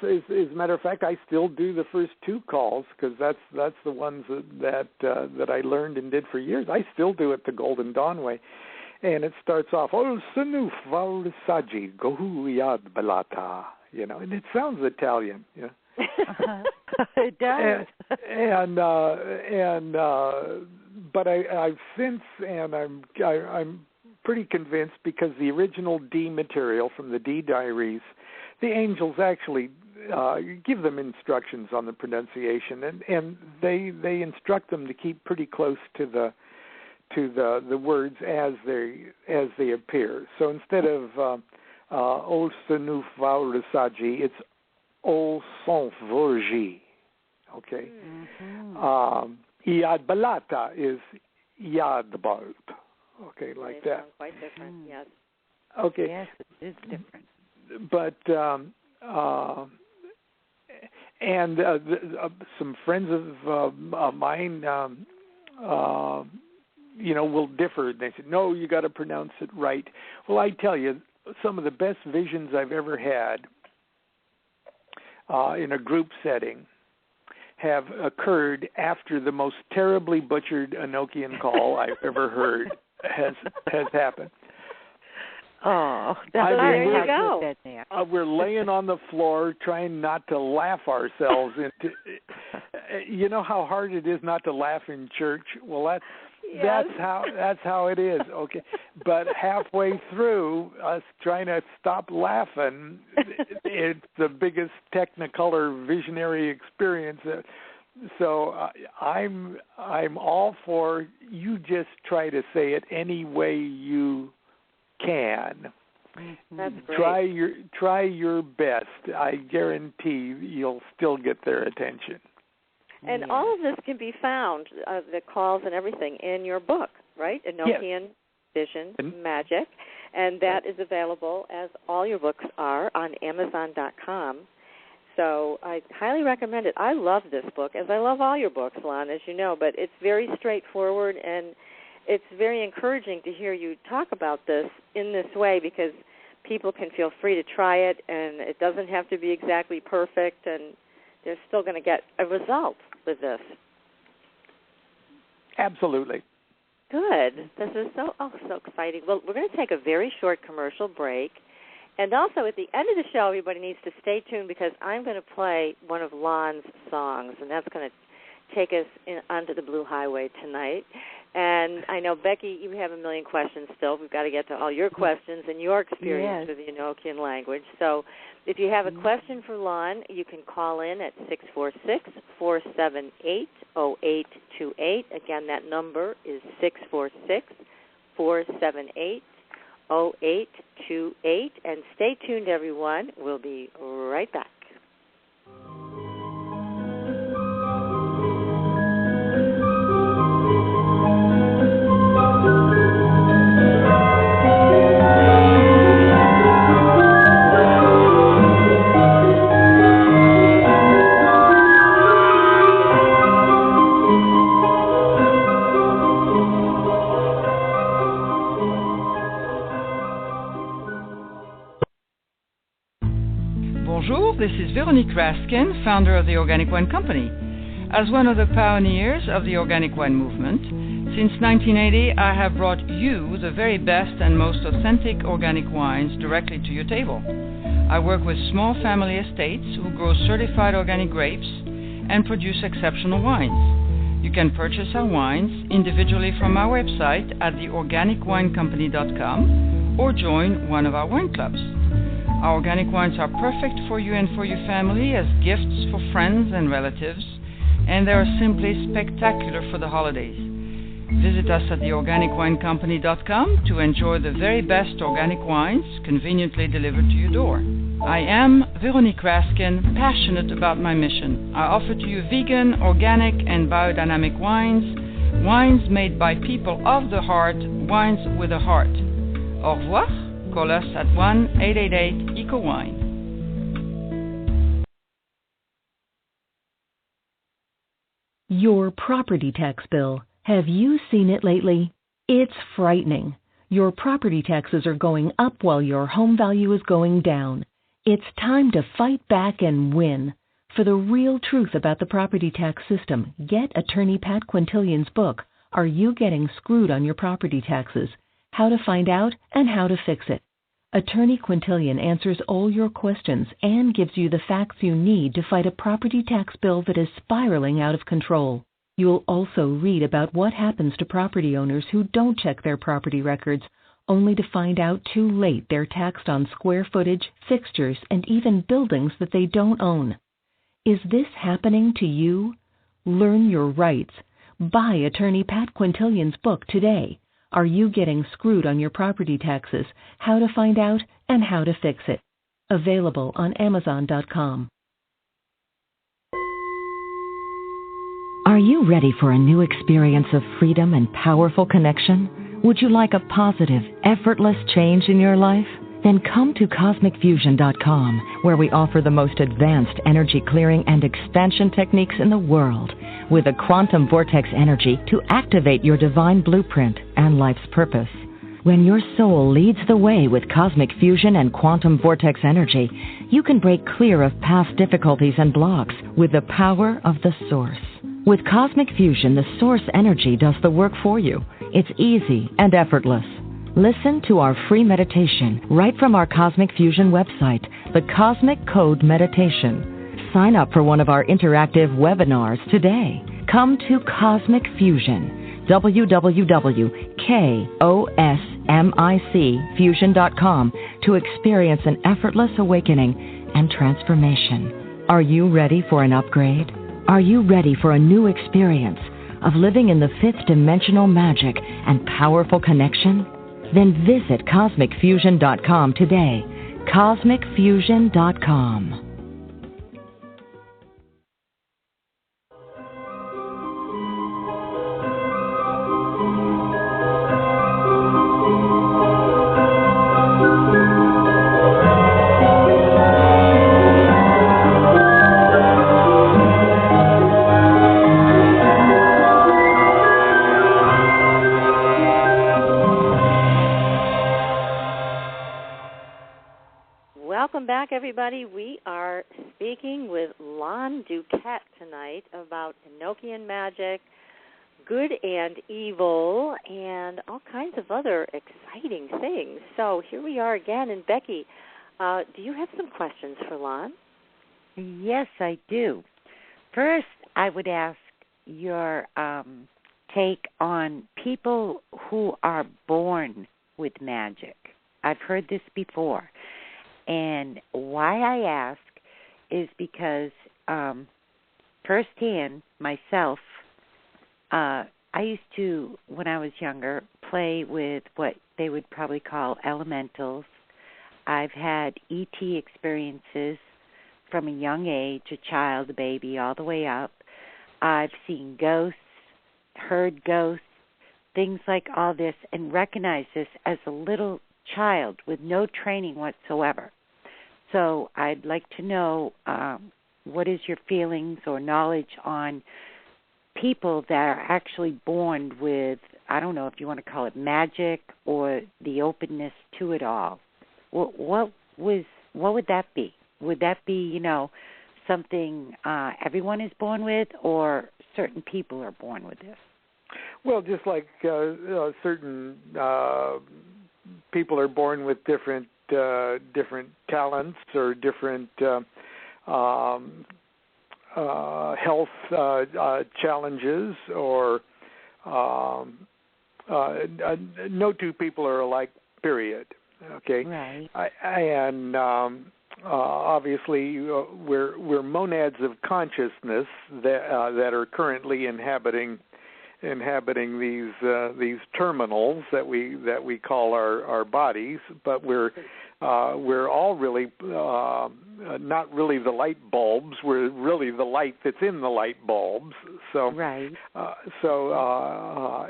so as a matter of fact, I still do the first two calls because that's the ones that I learned and did for years. I still do it the Golden Dawn way, and it starts off Ol Sanuf Val Saji Gohu Yad Balata, you know, and it sounds Italian, you know. It does. But I've since, and I'm pretty convinced because the original D material from the D diaries, the angels actually give them instructions on the pronunciation, and they instruct them to keep pretty close to the words as they appear. So instead of O Sanuf Vaurasaji, it's O Son Vorji. Okay. Mm-hmm. Yad Balata is Yad Balt. Okay, like they that. Sound quite different. Yes. Okay. Yes, it is different. But some friends of mine, you know, will differ. They said, "No, you got to pronounce it right." Well, I tell you, some of the best visions I've ever had in a group setting have occurred after the most terribly butchered Enochian call I've ever heard has happened. Oh, there you go. We're laying on the floor trying not to laugh ourselves into. You know how hard it is not to laugh in church? Well, that's how it is. Okay, but halfway through us trying to stop laughing, it's the biggest Technicolor visionary experience. So I'm all for you. Just try to say it any way you can. That's great. Try your best. I guarantee you'll still get their attention. And all of this can be found, the calls and everything, in your book, right? Enochian Visions, Magick. And that is available, as all your books are, on Amazon.com. So I highly recommend it. I love this book, as I love all your books, Lon, as you know, but it's very straightforward, and it's very encouraging to hear you talk about this in this way, because people can feel free to try it, and it doesn't have to be exactly perfect, and they're still going to get a result with this. Absolutely. Good. This is so exciting. Well, we're going to take a very short commercial break. And also, at the end of the show, everybody needs to stay tuned, because I'm going to play one of Lon's songs, and that's going to take us onto the Blue Highway tonight. And I know, Becky, you have a million questions still. We've got to get to all your questions and your experience with the Enochian language. So if you have a question for Lon, you can call in at 646-478-0828. Again, that number is 646-478-0828. And stay tuned, everyone. We'll be right back. This is Veronique Raskin, founder of the Organic Wine Company. As one of the pioneers of the organic wine movement, since 1980 I have brought you the very best and most authentic organic wines directly to your table. I work with small family estates who grow certified organic grapes and produce exceptional wines. You can purchase our wines individually from our website at theorganicwinecompany.com or join one of our wine clubs. Our organic wines are perfect for you and for your family as gifts for friends and relatives, and they are simply spectacular for the holidays. Visit us at theorganicwinecompany.com to enjoy the very best organic wines conveniently delivered to your door. I am Veronique Raskin, passionate about my mission. I offer to you vegan, organic, and biodynamic wines, wines made by people of the heart, wines with a heart. Au revoir. Call us at 1-888-ECO-WINE. Your property tax bill. Have you seen it lately? It's frightening. Your property taxes are going up while your home value is going down. It's time to fight back and win. For the real truth about the property tax system, get attorney Pat Quintilian's book, Are You Getting Screwed on Your Property Taxes? How to Find Out and How to Fix It. Attorney Quintilian answers all your questions and gives you the facts you need to fight a property tax bill that is spiraling out of control. You'll also read about what happens to property owners who don't check their property records, only to find out too late they're taxed on square footage, fixtures, and even buildings that they don't own. Is this happening to you? Learn your rights. Buy attorney Pat Quintilian's book today. Are You Getting Screwed on Your Property Taxes? How to Find Out and How to Fix It. Available on Amazon.com. Are you ready for a new experience of freedom and powerful connection? Would you like a positive, effortless change in your life? Then come to CosmicFusion.com, where we offer the most advanced energy clearing and expansion techniques in the world, with a quantum vortex energy to activate your divine blueprint and life's purpose. When your soul leads the way with cosmic fusion and quantum vortex energy, you can break clear of past difficulties and blocks with the power of the source. With cosmic fusion, the source energy does the work for you. It's easy and effortless. Listen to our free meditation right from our Cosmic Fusion website, the Cosmic Code Meditation. Sign up for one of our interactive webinars today. Come to Cosmic Fusion, www.KOSMICfusion.com, to experience an effortless awakening and transformation. Are you ready for an upgrade? Are you ready for a new experience of living in the fifth dimensional magic and powerful connection? Then visit CosmicFusion.com today. CosmicFusion.com. Welcome back, everybody. We are speaking with Lon DuQuette tonight about Enochian magic, good and evil, and all kinds of other exciting things. So here we are again. And Becky, do you have some questions for Lon? Yes, I do. First, I would ask, your take on people who are born with magic. I've heard this before. And why I ask is because firsthand, myself, I used to, when I was younger, play with what they would probably call elementals. I've had ET experiences from a young age, a child, a baby, all the way up. I've seen ghosts, heard ghosts, things like all this, and recognized this as a little child with no training whatsoever. So I'd like to know what is your feelings or knowledge on people that are actually born with, I don't know if you want to call it magic or the openness to it all. What would that be? Would that be, something everyone is born with, or certain people are born with this? Well, just like certain people are born with different talents or different health challenges, or no two people are alike, period. Okay, right. And obviously we're monads of consciousness that are currently inhabiting these terminals that we call our bodies, but we're all really not really the light bulbs. We're really the light that's in the light bulbs. So right.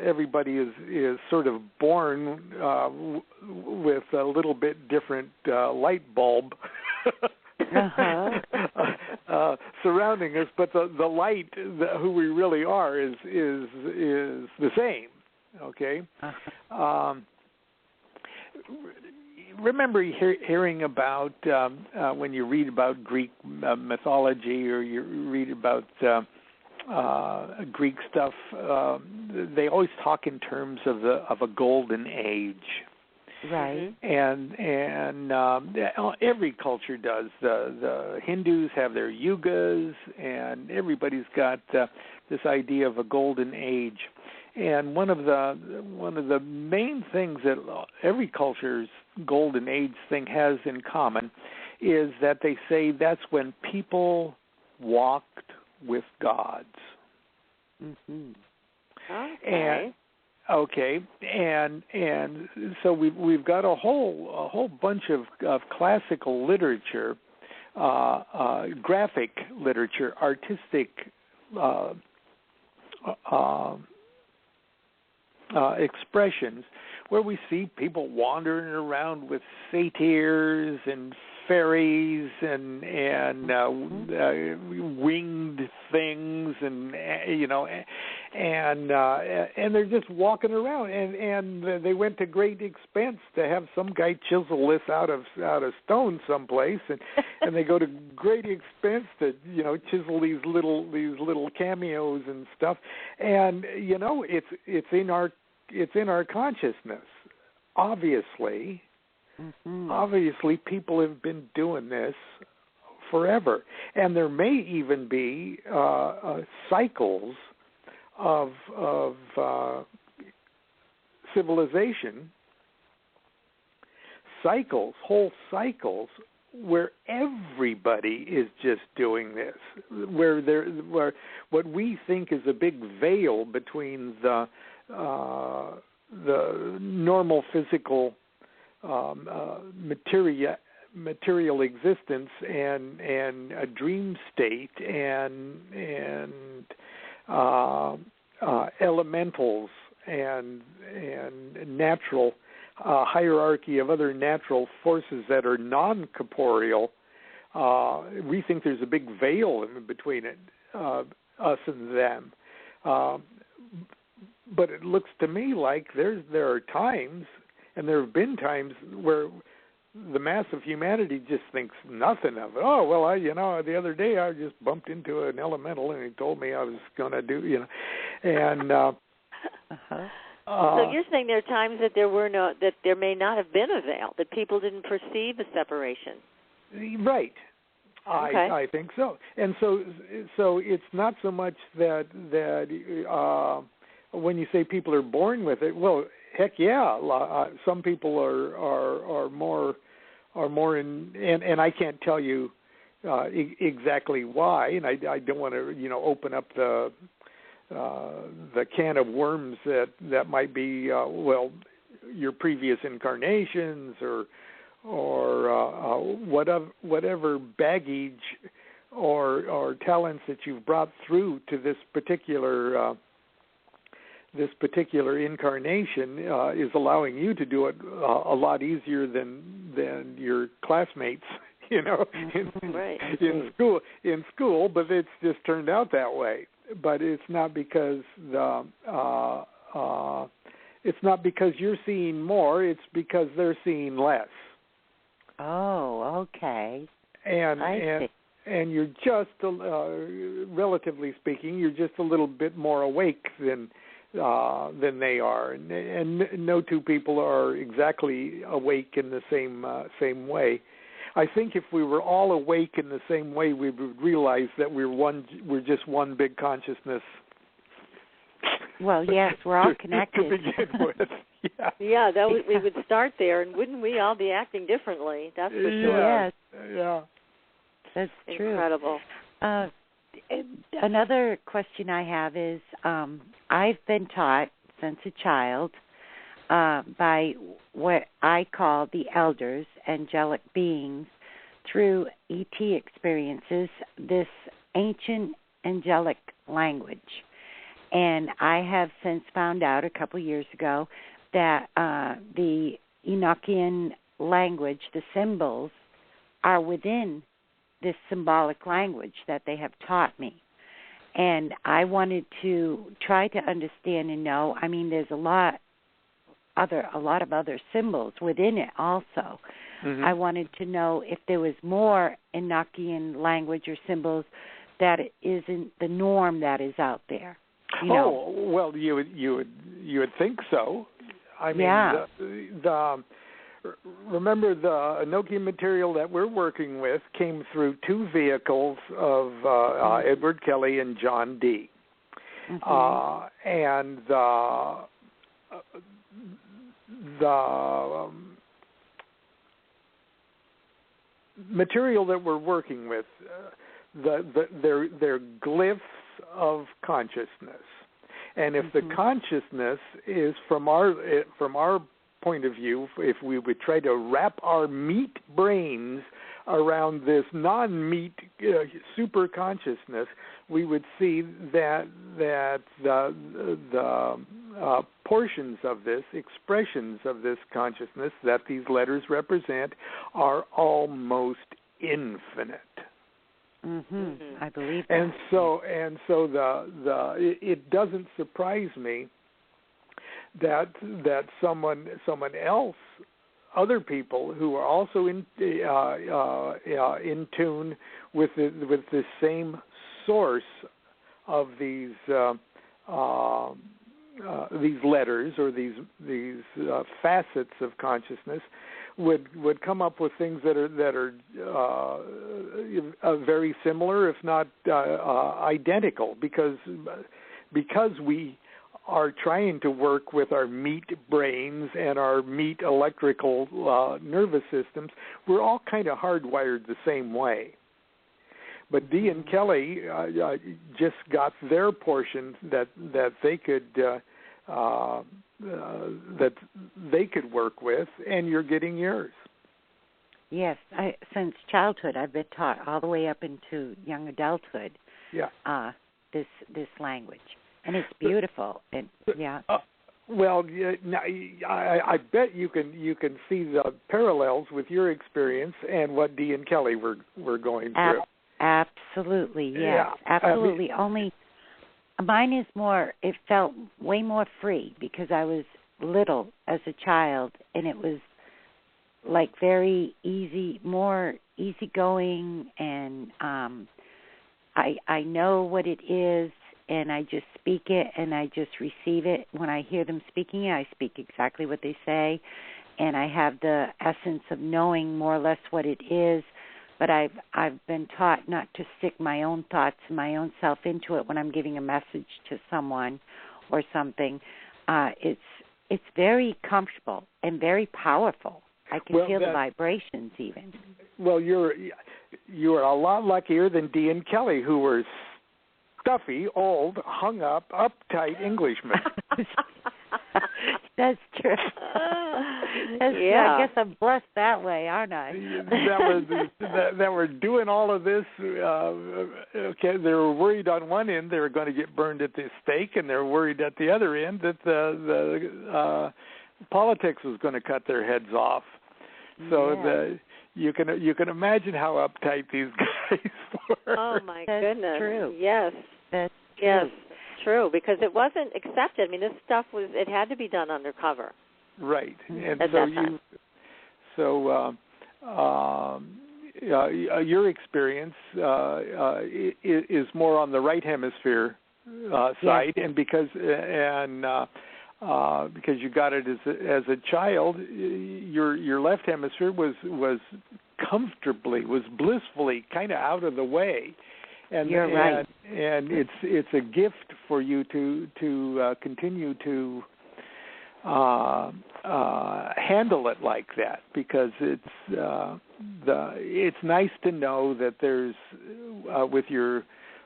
Everybody is sort of born with a little bit different light bulb surrounding us, but the light, who we really are, is the same. Okay. Remember hearing about when you read about Greek mythology, or you read about Greek stuff, they always talk in terms of a golden age. Right. And every culture does. The Hindus have their yugas, and everybody's got this idea of a golden age. And one of the main things that every culture's golden age thing has in common is that they say that's when people walked with gods. Mm-hmm. Okay. And so we've got a whole bunch of classical literature, graphic literature, artistic expressions where we see people wandering around with satyrs and fairies and winged things, and they're just walking around, and they went to great expense to have some guy chisel this out of stone someplace, and they go to great expense to chisel these little cameos and stuff, and it's in our consciousness, obviously. Mm-hmm. Obviously, people have been doing this forever, and there may even be cycles of civilization, whole cycles, where everybody is just doing this, where what we think is a big veil between the normal physical material existence and a dream state and elementals and natural hierarchy of other natural forces that are non-corporeal. We think there's a big veil in between us and them. But it looks to me like there are times, and there have been times, where the mass of humanity just thinks nothing of it. Oh, well, the other day I just bumped into an elemental, and he told me I was going to do, and. So you're saying there are times that that there may not have been a veil, that people didn't perceive a separation. Right. I think so. And so it's not so much that when you say people are born with it, well, heck yeah, some people are more in, and I can't tell you exactly why, and I don't want to open up the can of worms that might be your previous incarnations or whatever baggage or talents that you've brought through to this particular incarnation is allowing you to do it a lot easier than your classmates, in school. But it's just turned out that way. But it's not because you're seeing more. It's because they're seeing less. Oh, okay. And you're just relatively speaking, you're just a little bit more awake than they are, and no two people are exactly awake in the same way. I think if we were all awake in the same way, we would realize that we're just one big consciousness. Well, yes, we're all connected. To begin with. Yeah, we would start there, and wouldn't we all be acting differently? That's for sure. Yes. Yeah. That's true. Incredible. Another question I have is, I've been taught since a child by what I call the elders, angelic beings, through ET experiences, this ancient angelic language. And I have since found out a couple years ago that the Enochian language, the symbols, are within this symbolic language that they have taught me. And I wanted to try to understand and know. I mean, there's a lot of other symbols within it also. Mm-hmm. I wanted to know if there was more Enochian language or symbols that isn't the norm that is out there. Oh, well, you would think so. I mean, yeah. Remember, the Enochian material that we're working with came through two vehicles of Edward Kelly and John Dee. Mm-hmm. And the material that we're working with, they're glyphs of consciousness. And if the consciousness is from our point of view, if we would try to wrap our meat brains around this non-meat super consciousness, we would see that the portions of this, expressions of this consciousness that these letters represent, are almost infinite. Mm-hmm. I believe that. And so it doesn't surprise me that someone else, other people who are also in tune with the same source of these letters or these facets of consciousness would come up with things that are very similar, if not identical, because we are trying to work with our meat brains and our meat electrical nervous systems. We're all kind of hardwired the same way. But Dee and Kelly just got their portion that they could work with, and you're getting yours. Yes, since childhood, I've been taught all the way up into young adulthood. Yeah. This language, and it's beautiful. And yeah. Well, I bet you can see the parallels with your experience and what Dee and Kelly were going through. Absolutely, yes, yeah. Absolutely. Only mine is more. It felt way more free because I was little as a child, and it was like very easy, more easygoing, and I know what it is, and I just speak it, and I just receive it. When I hear them speaking it, I speak exactly what they say, and I have the essence of knowing more or less what it is, but I've been taught not to stick my own thoughts and my own self into it when I'm giving a message to someone or something. It's very comfortable and very powerful. I can feel the vibrations even. Well, you're a lot luckier than Dee and Kelly, who were stuffy, old, hung up, uptight Englishmen. That's true. I guess I'm blessed that way, aren't I? that were doing all of this. Okay, they were worried on one end they were going to get burned at the stake, and they're worried at the other end that the politics was going to cut their heads off. So you can imagine how uptight these guys were. Oh my That's goodness! True. Yes, that's true. Yes, true. Because it wasn't accepted. I mean, this stuff it had to be done undercover. Right, and at that time. Your experience is more on the right hemisphere side, and because you got it as a child, your left hemisphere was blissfully kind of out of the way, and you're right. And it's a gift for you to continue to handle it like that, because it's nice to know that there's with your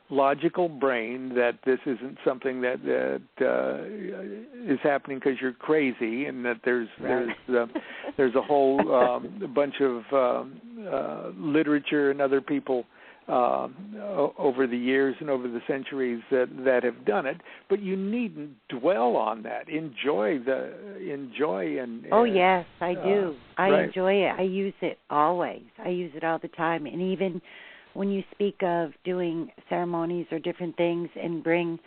logical brain that this isn't something that is happening because you're crazy, and that there's a whole bunch of literature and other people over the years and over the centuries that have done it. But you needn't dwell on that. Enjoy and oh yes, I do. I right. enjoy it. I use it always. I use it all the time, and even when you speak of doing ceremonies or different things and bring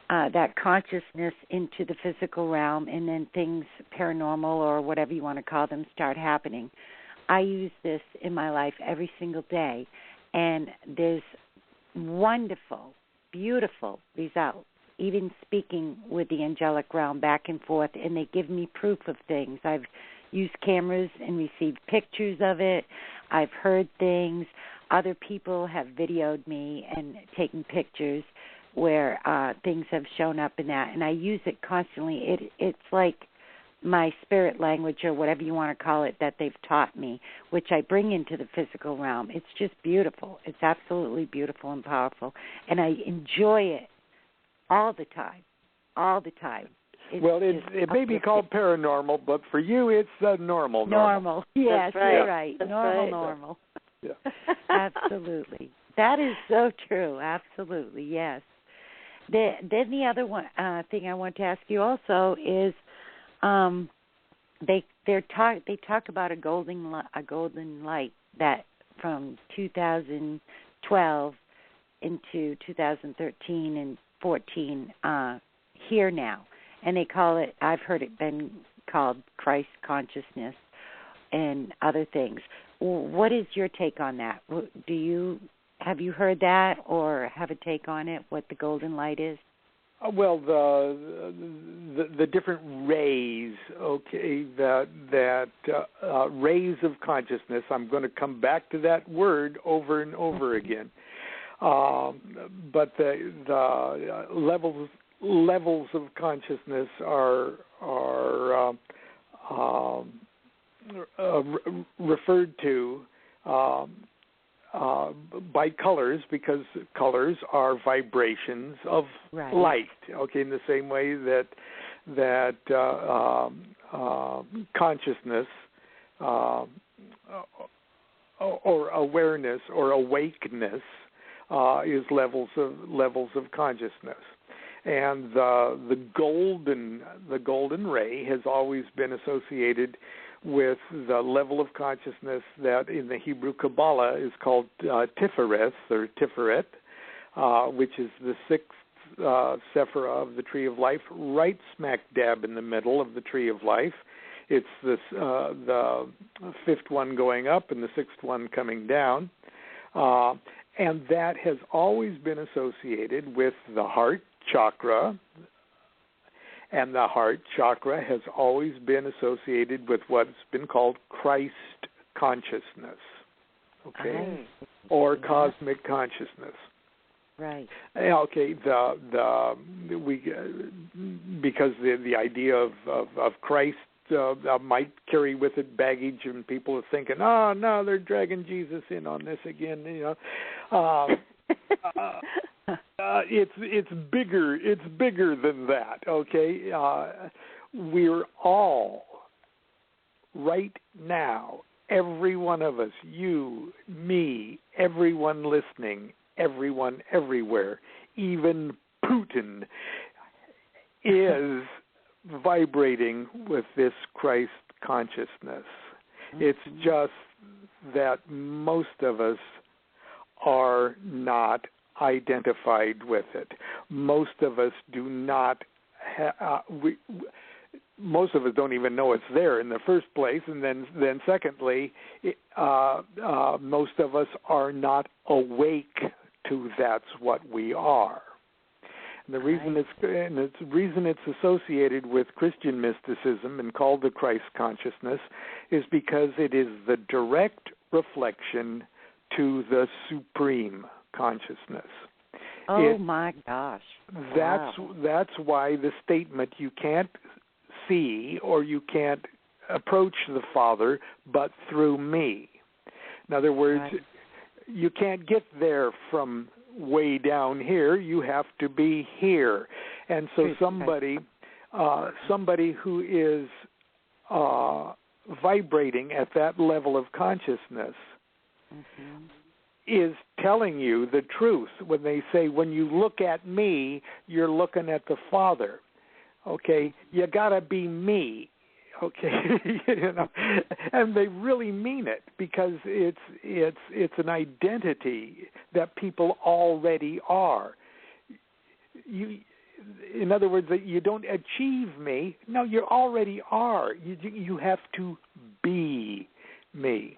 that consciousness into the physical realm, and then things paranormal or whatever you want to call them start happening, I use this in my life every single day, and there's wonderful, beautiful results, even speaking with the angelic realm back and forth, and they give me proof of things. I've used cameras and received pictures of it. I've heard things. Other people have videoed me and taken pictures where things have shown up in that, and I use it constantly. It's like my spirit language, or whatever you want to call it, that they've taught me, which I bring into the physical realm. It's just beautiful. It's absolutely beautiful and powerful, and I enjoy it all the time, all the time. It may be called paranormal, but for you it's normal. Normal. Yes, right. You're right. That's Normal. Yeah. Absolutely. That is so true. Absolutely, yes. Then the other one thing I want to ask you also is, they talk about a golden light that from 2012 into 2013 and 14 here now, and they call it. I've heard it been called Christ consciousness and other things. What is your take on that? Have you heard that or have a take on it? What the golden light is? Well, the different rays, okay, that rays of consciousness. I'm going to come back to that word over and over again. But the levels of consciousness are referred to by colors, because colors are vibrations of light. Okay, in the same way that consciousness or awareness or awakeness is levels of consciousness. And the golden ray has always been associated with the level of consciousness that in the Hebrew Kabbalah is called Tiferet, or Tiferet, which is the sixth sephira of the Tree of Life, right smack dab in the middle of the Tree of Life. It's the fifth one going up and the sixth one coming down. And that has always been associated with the heart chakra, and the heart chakra has always been associated with what's been called Christ consciousness. okay, or cosmic consciousness. Right. Okay. Because the idea of Christ might carry with it baggage, and people are thinking, oh no, they're dragging Jesus in on this again. It's bigger. It's bigger than that. Okay. We're all right now. Every one of us, you, me, everyone listening, everyone everywhere, even Putin, is vibrating with this Christ consciousness. It's just that most of us are not identified with it. Most of us do not most of us don't even know it's there in the first place, and then secondly, most of us are not awake to that's what we are. And the reason it's associated with Christian mysticism and called the Christ consciousness is because it is the direct reflection to the supreme consciousness. Oh my gosh! That's why the statement you can't see or you can't approach the Father but through me. In other words, you can't get there from way down here. You have to be here. And so somebody who is vibrating at that level of consciousness is telling you the truth when they say, when you look at me, you're looking at the Father. Okay, you gotta be me. Okay, and they really mean it, because it's an identity that people already are. In other words, that you don't achieve me. No, you already are. You have to be me.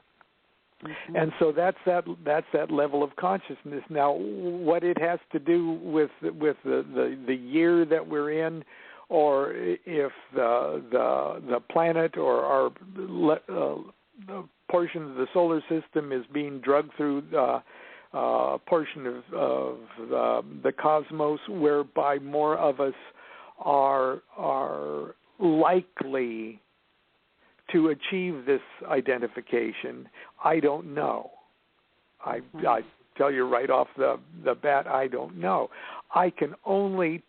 And so that's that level of consciousness. Now, what it has to do with the year that we're in, or if the planet or our the portion of the solar system is being drugged through a portion of the cosmos, whereby more of us are likely to achieve this identification, I don't know. I tell you right off the bat, I don't know. I can only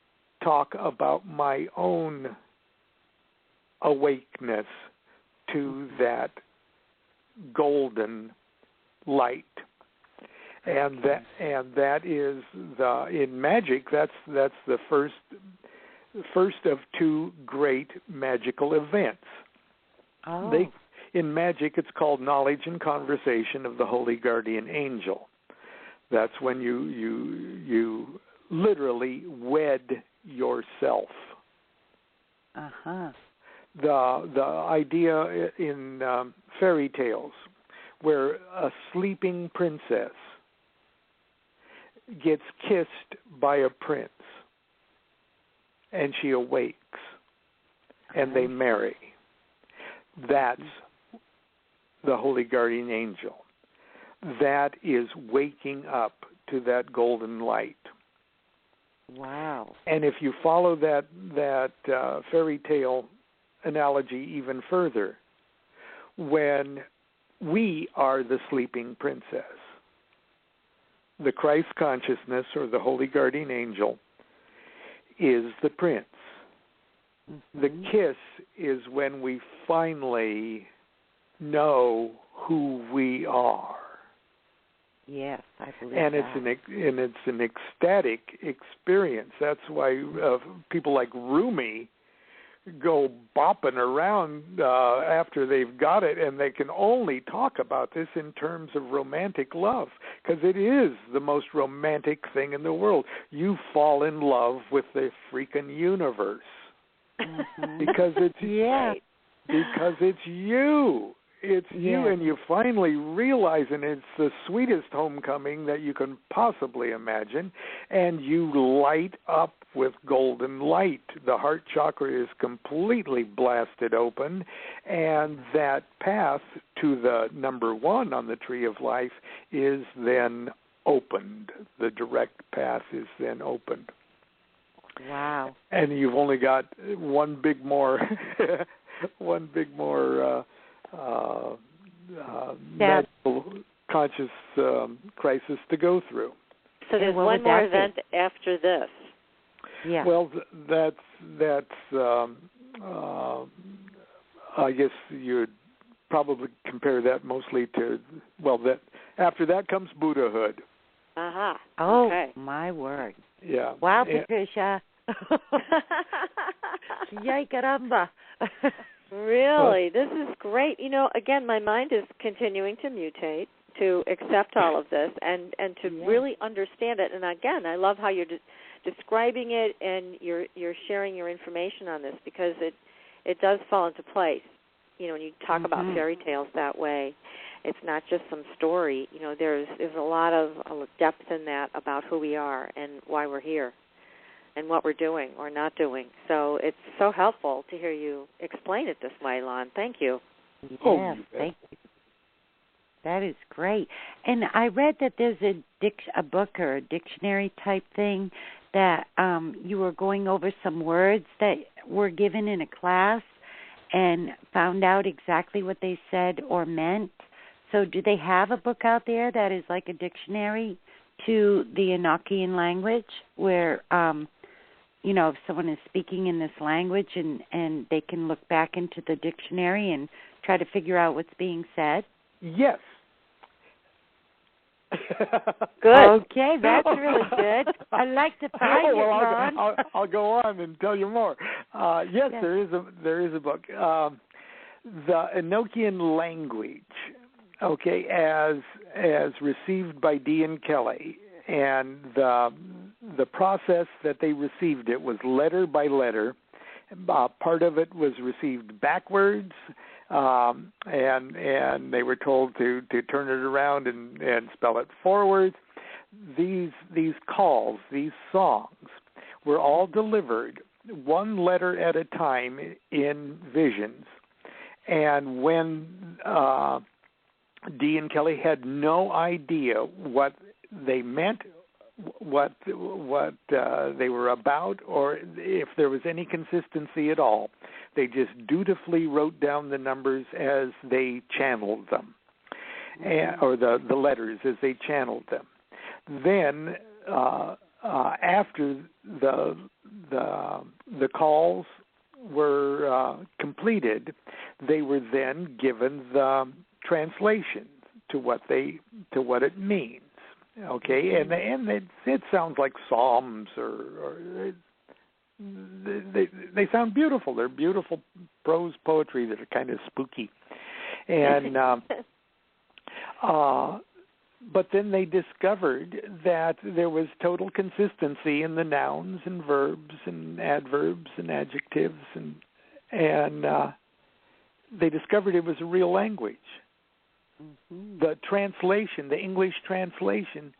talk about my own awakeness to that golden light, and that is in Magick. That's the first of two great magical events. Oh. In Magick, it's called Knowledge and Conversation of the Holy Guardian Angel. That's when you literally wed yourself. The idea in fairy tales where a sleeping princess gets kissed by a prince and she awakes and they marry. That's the Holy Guardian Angel. That is waking up to that golden light. Wow. And if you follow that fairy tale analogy even further, when we are the sleeping princess, the Christ consciousness or the Holy Guardian Angel is the prince. The kiss is when we finally know who we are. Yes, I believe and that. It's an ecstatic experience. That's why people like Rumi go bopping around after they've got it, and they can only talk about this in terms of romantic love, because it is the most romantic thing in the world. You fall in love with the freaking universe because it's because it's you. It's you, and you finally realize, and it's the sweetest homecoming that you can possibly imagine, and you light up with golden light. The heart chakra is completely blasted open, and that path to the number 1 on the tree of life is then opened. The direct path is then opened. Wow. And you've only got one big more magical conscious crisis to go through. So there's one more event after this. Yeah. Well, that's I guess you'd probably compare that mostly to, that after that comes Buddhahood. Aha. Oh, okay. My word. Yeah. Wow, Patricia. Yay, caramba. Really, this is great. Again, my mind is continuing to mutate, to accept all of this, and to really understand it. And again, I love how you're describing it, and you're sharing your information on this, because it does fall into place. When you talk about fairy tales that way, it's not just some story. There's a lot of depth in that about who we are and why we're here, and what we're doing or not doing. So it's so helpful to hear you explain it this way, Lon. Thank you. Yeah, thank you. That is great. And I read that there's a book or a dictionary type thing that you were going over some words that were given in a class and found out exactly what they said or meant. So do they have a book out there that is like a dictionary to the Enochian language where if someone is speaking in this language and they can look back into the dictionary and try to figure out what's being said? Yes. Good. Okay, that's really good. I'd like to find it, Ron. I'll go on and tell you more. Yes, there is a book. The Enochian language, as received by Dean Kelly, and the process that they received it was letter by letter. Part of it was received backwards, and they were told to turn it around and spell it forwards. These calls, these songs, were all delivered one letter at a time in visions. And when Dean Kelly had no idea what they meant, what they were about, or if there was any consistency at all, they just dutifully wrote down the numbers as they channeled them, or the letters as they channeled them. Then, after the calls were completed, they were then given the translation to what it means. Okay, and it sounds like psalms, or they sound beautiful. They're beautiful prose poetry that are kind of spooky, and but then they discovered that there was total consistency in the nouns and verbs and adverbs and adjectives, and they discovered it was a real language. Mm-hmm. The translation, the English translation,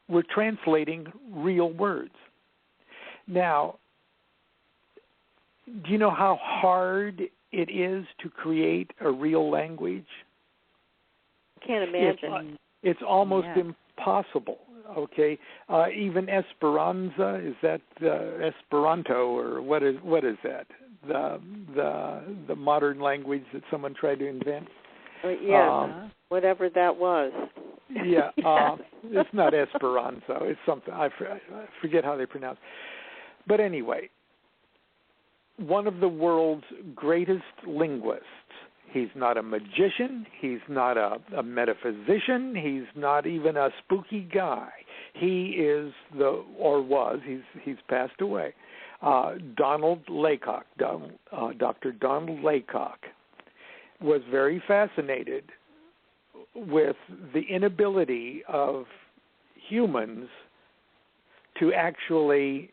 were translating real words. Now, do you know how hard it is to create a real language? Can't imagine. It's almost impossible. Okay, even Esperanza, is that Esperanto, or what is that? The modern language that someone tried to invent. Whatever that was. Yeah, it's not Esperanto. It's something I forget how they pronounce. But anyway, one of the world's greatest linguists. He's not a magician. He's not a metaphysician. He's not even a spooky guy. He is he's passed away. Donald Laycock, Dr. Donald Laycock, was very fascinated with the inability of humans to actually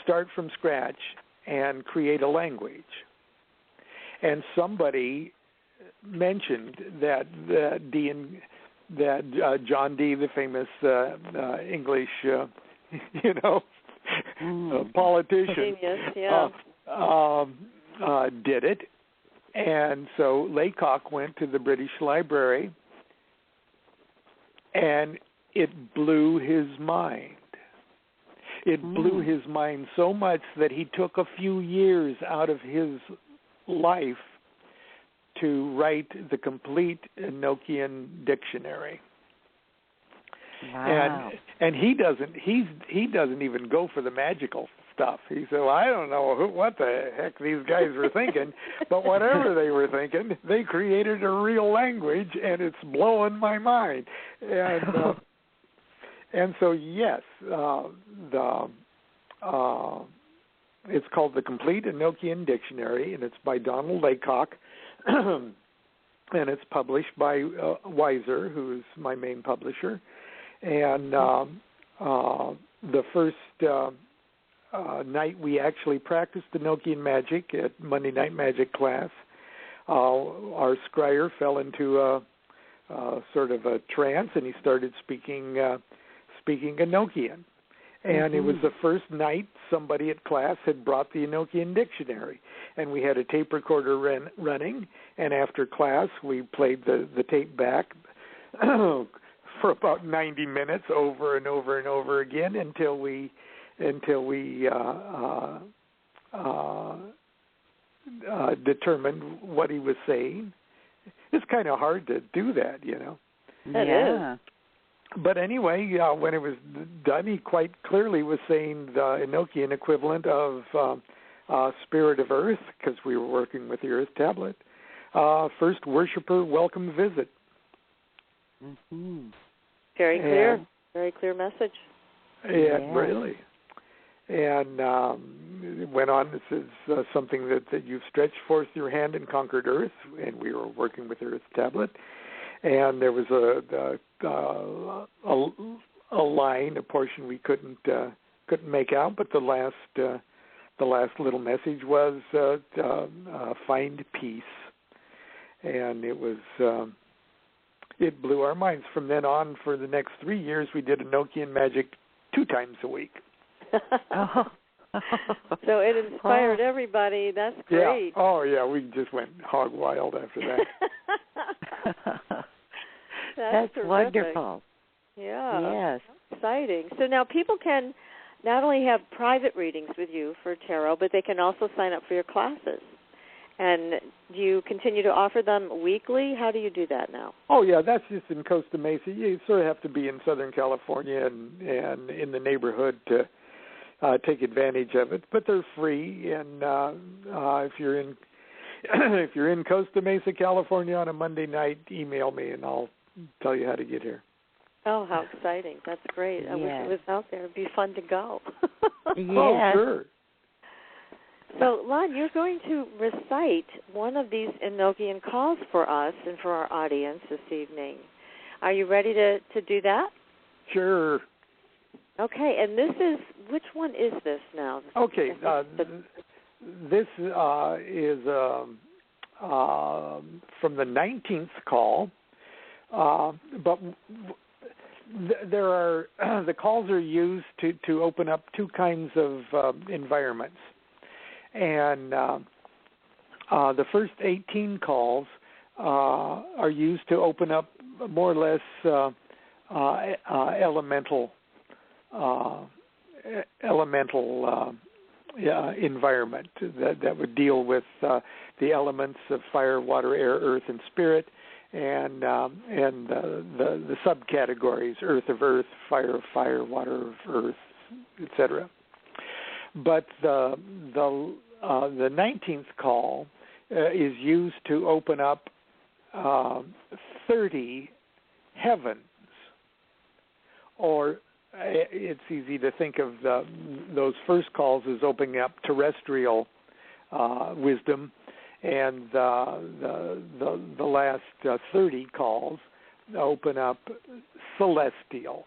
start from scratch and create a language. And somebody mentioned that John Dee, the famous English, politician, genius, did it, and so Laycock went to the British Library, and it blew his mind. It blew his mind so much that he took a few years out of his life to write the complete Enochian dictionary. Wow. And he doesn't even go for the magical stuff. He said, well, I don't know what the heck these guys were thinking, but whatever they were thinking, they created a real language, and it's blowing my mind. And so yes, it's called the Complete Enochian Dictionary, and it's by Donald Laycock, and it's published by Weiser, who is my main publisher. And the first night we actually practiced Enochian magic at Monday Night Magic class, our scryer fell into a sort of a trance, and he started speaking Enochian. And it was the first night somebody at class had brought the Enochian dictionary. And we had a tape recorder running, and after class we played the tape back for about 90 minutes over and over and over again until we determined what he was saying. It's kind of hard to do that, It is. But anyway, when it was done, he quite clearly was saying the Enochian equivalent of Spirit of Earth, because we were working with the Earth Tablet. First worshiper, welcome visit. Very clear. Very clear message. Yeah, really. And it went on, this is something that you've stretched forth your hand and conquered Earth, and we were working with the Earth Tablet. And there was a line, a portion we couldn't make out, but the last little message was find peace, and it was it blew our minds. From then on, for the next 3 years, we did Enochian magic 2 times a week. So it inspired everybody. That's great. Yeah. Oh yeah, we just went hog wild after that. That's wonderful. Yeah. Yes. Exciting. So now people can not only have private readings with you for tarot, but they can also sign up for your classes. And do you continue to offer them weekly? How do you do that now? Oh yeah, that's just in Costa Mesa. You sort of have to be in Southern California and in the neighborhood to take advantage of it. But they're free, and if you're in Costa Mesa, California on a Monday night, email me and I'll tell you how to get here. Oh, how exciting. That's great. I wish it was out there. It'd be fun to go. Oh, sure. So, Lon, you're going to recite one of these Enochian calls for us and for our audience this evening. Are you ready to do that? Sure. Okay, and which one is this now? Okay, this is from the 19th call, but there are the calls are used to open up 2 kinds of environments, and the first 18 calls are used to open up more or less elemental environment that would deal with the elements of fire, water, air, earth, and spirit, and the subcategories: earth of earth, fire of fire, water of earth, etc. But the 19th call is used to open up 30 heavens, or it's easy to think of those first calls as opening up terrestrial wisdom, and the last 30 calls open up celestial.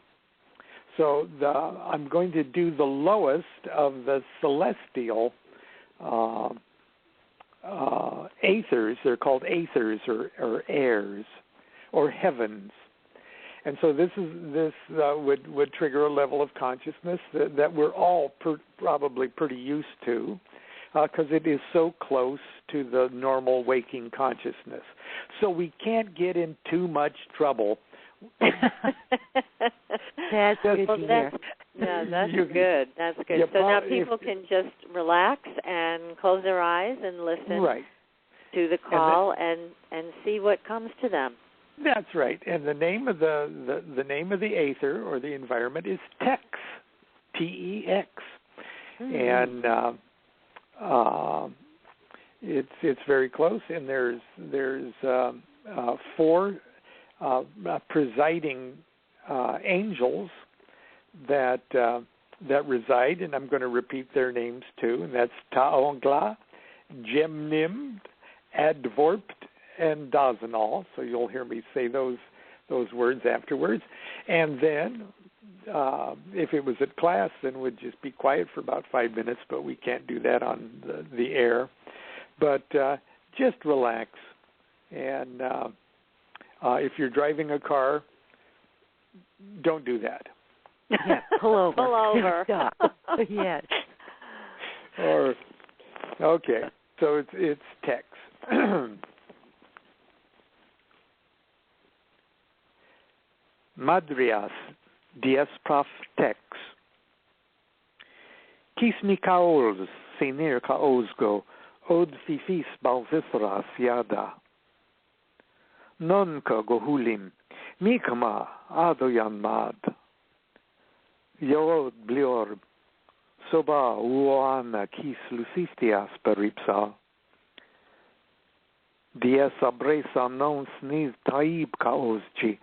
So I'm going to do the lowest of the celestial aethers. They're called aethers or airs or heavens. And so this would trigger a level of consciousness that we're all probably pretty used to, because it is so close to the normal waking consciousness. So we can't get in too much trouble. That's good to hear. Yeah, that's good. That's good. So now people can just relax and close their eyes and listen to the call and see what comes to them. That's right. And the name of the name of the aether or the environment is Tex, T-E-X, and it's very close. And there's 4 presiding angels that reside, and I'm going to repeat their names too. And that's Taongla, Gemnimd, Advorpt, and Dazenal. So you'll hear me say those words afterwards. And then, if it was at class, then we'd just be quiet for about 5 minutes. But we can't do that on the air. But just relax. And if you're driving a car, don't do that. Yeah, pull over. Pull over. Yes. Or okay. So it's Tex. Madrias, dies prof Tex. Kis mi kaols, senir kaosgo, od fifis balvithras yada. Non ka gohulim, mikama adoyan mad. Yorod bliorb, soba uoana kis lucistias peripsa. Dies abresa non sniz taib kaosci,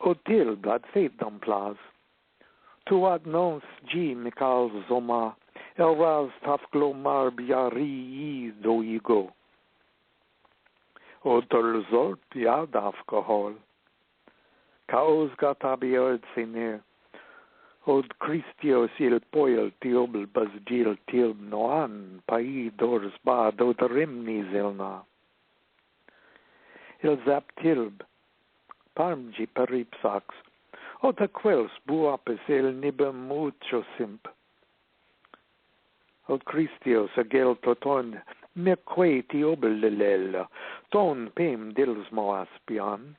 Otil blad fedam plas. Tuad nons G Mikal Zoma, Elvaz tafglomar biari doigo. Odol zort yad alcohol. Kaos gatabiod siner. Od Christios il poil tiobel bazgil tilb noan, pai dors bad od rimni zelna. Il zap tilb, Parmji peripsax, ota quels buapes el nibem mucho simp. Od Christios agel toton, me que tiobel lelel, ton pem dils moas pian.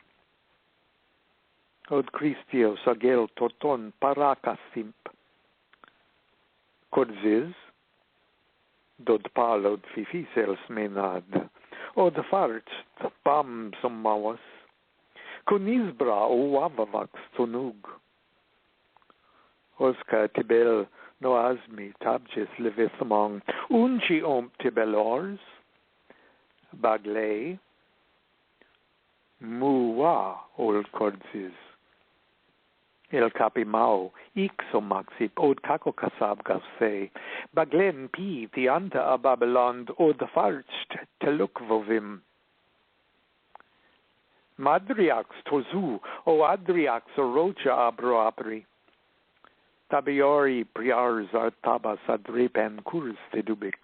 Od Christios agel toton paracas simp. Codzis, dod palod fifisels menad, od farcht pam sommawas, Kunizbra o avavax tonug. Oscar tibel no asmi tabjes levithmong, unchi tibelors, baglei, muwa ol cordzis. El capimao, ixomaxip, od caco casab gafse, baglen pi tianta a Babylon, od farcht teluk vovim. Madriax tozu, o Adriax orocha abro apri. Tabiori priars artabas adrepen curs dedubix.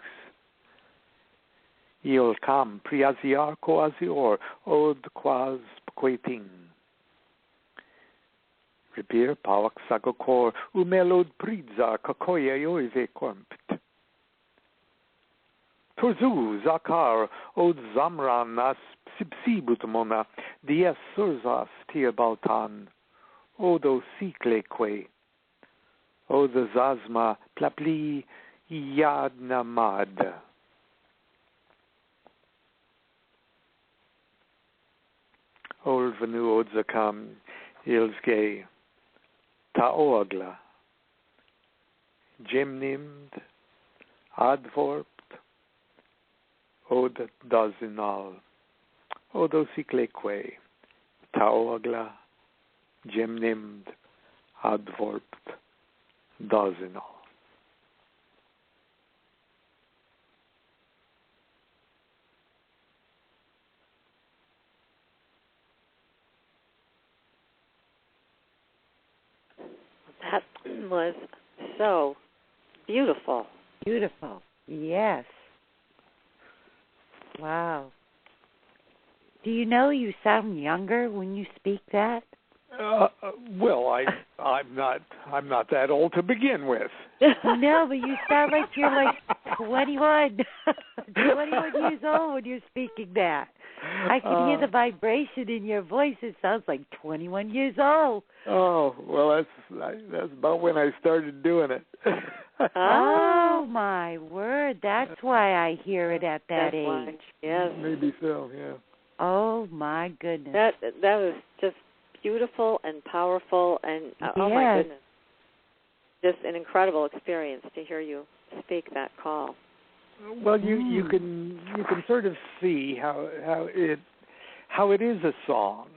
Il cam priasiarco asior, od quas queting. Repeer pavax agocor, umelod pridza cacoia ioive cormpt. Tozu zakar, od zamran as sibsibut mona, dies surzas tierbaltan, odo sikleque, odo zazma plapli yadnamad. Olvenu odzakam ilsge taogla, gemnimd, advorpt, od dazinal. Odo sikleque, taogla, gemnimd, advorpt, dazinal. That was so beautiful. Beautiful, yes. Wow. Do you know you sound younger when you speak that? Well, I'm not that old to begin with. No, but you sound like you're like 21, 21 years old when you're speaking that. I can hear the vibration in your voice. It sounds like 21 years old. Oh, well, that's about when I started doing it. Oh, my word. That's why I hear it at that age. Why. Yes. Maybe so, yeah. Oh, my goodness. That was just beautiful and powerful, and oh my goodness, just an incredible experience to hear you speak that call. Well, you can sort of see how it is a song.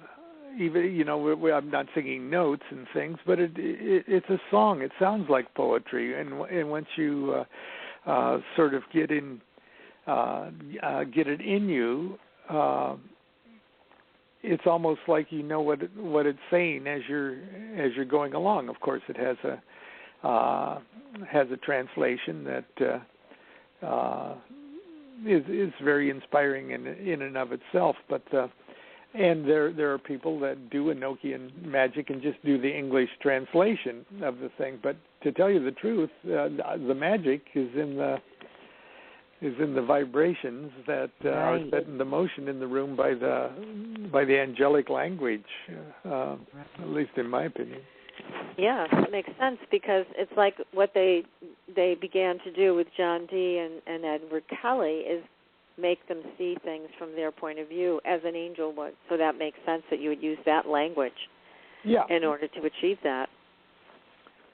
Even I'm not singing notes and things, but it's a song. It sounds like poetry, and once you sort of get it in you. It's almost like you know what it's saying as you're going along. Of course, it has a translation that is very inspiring in and of itself. But and there are people that do Enochian magic and just do the English translation of the thing. But to tell you the truth, the magic is in the vibrations that are set into motion in the room by the angelic language, at least in my opinion. Yeah, it makes sense because it's like what they began to do with John Dee and Edward Kelly is make them see things from their point of view as an angel would. So that makes sense that you would use that language in order to achieve that.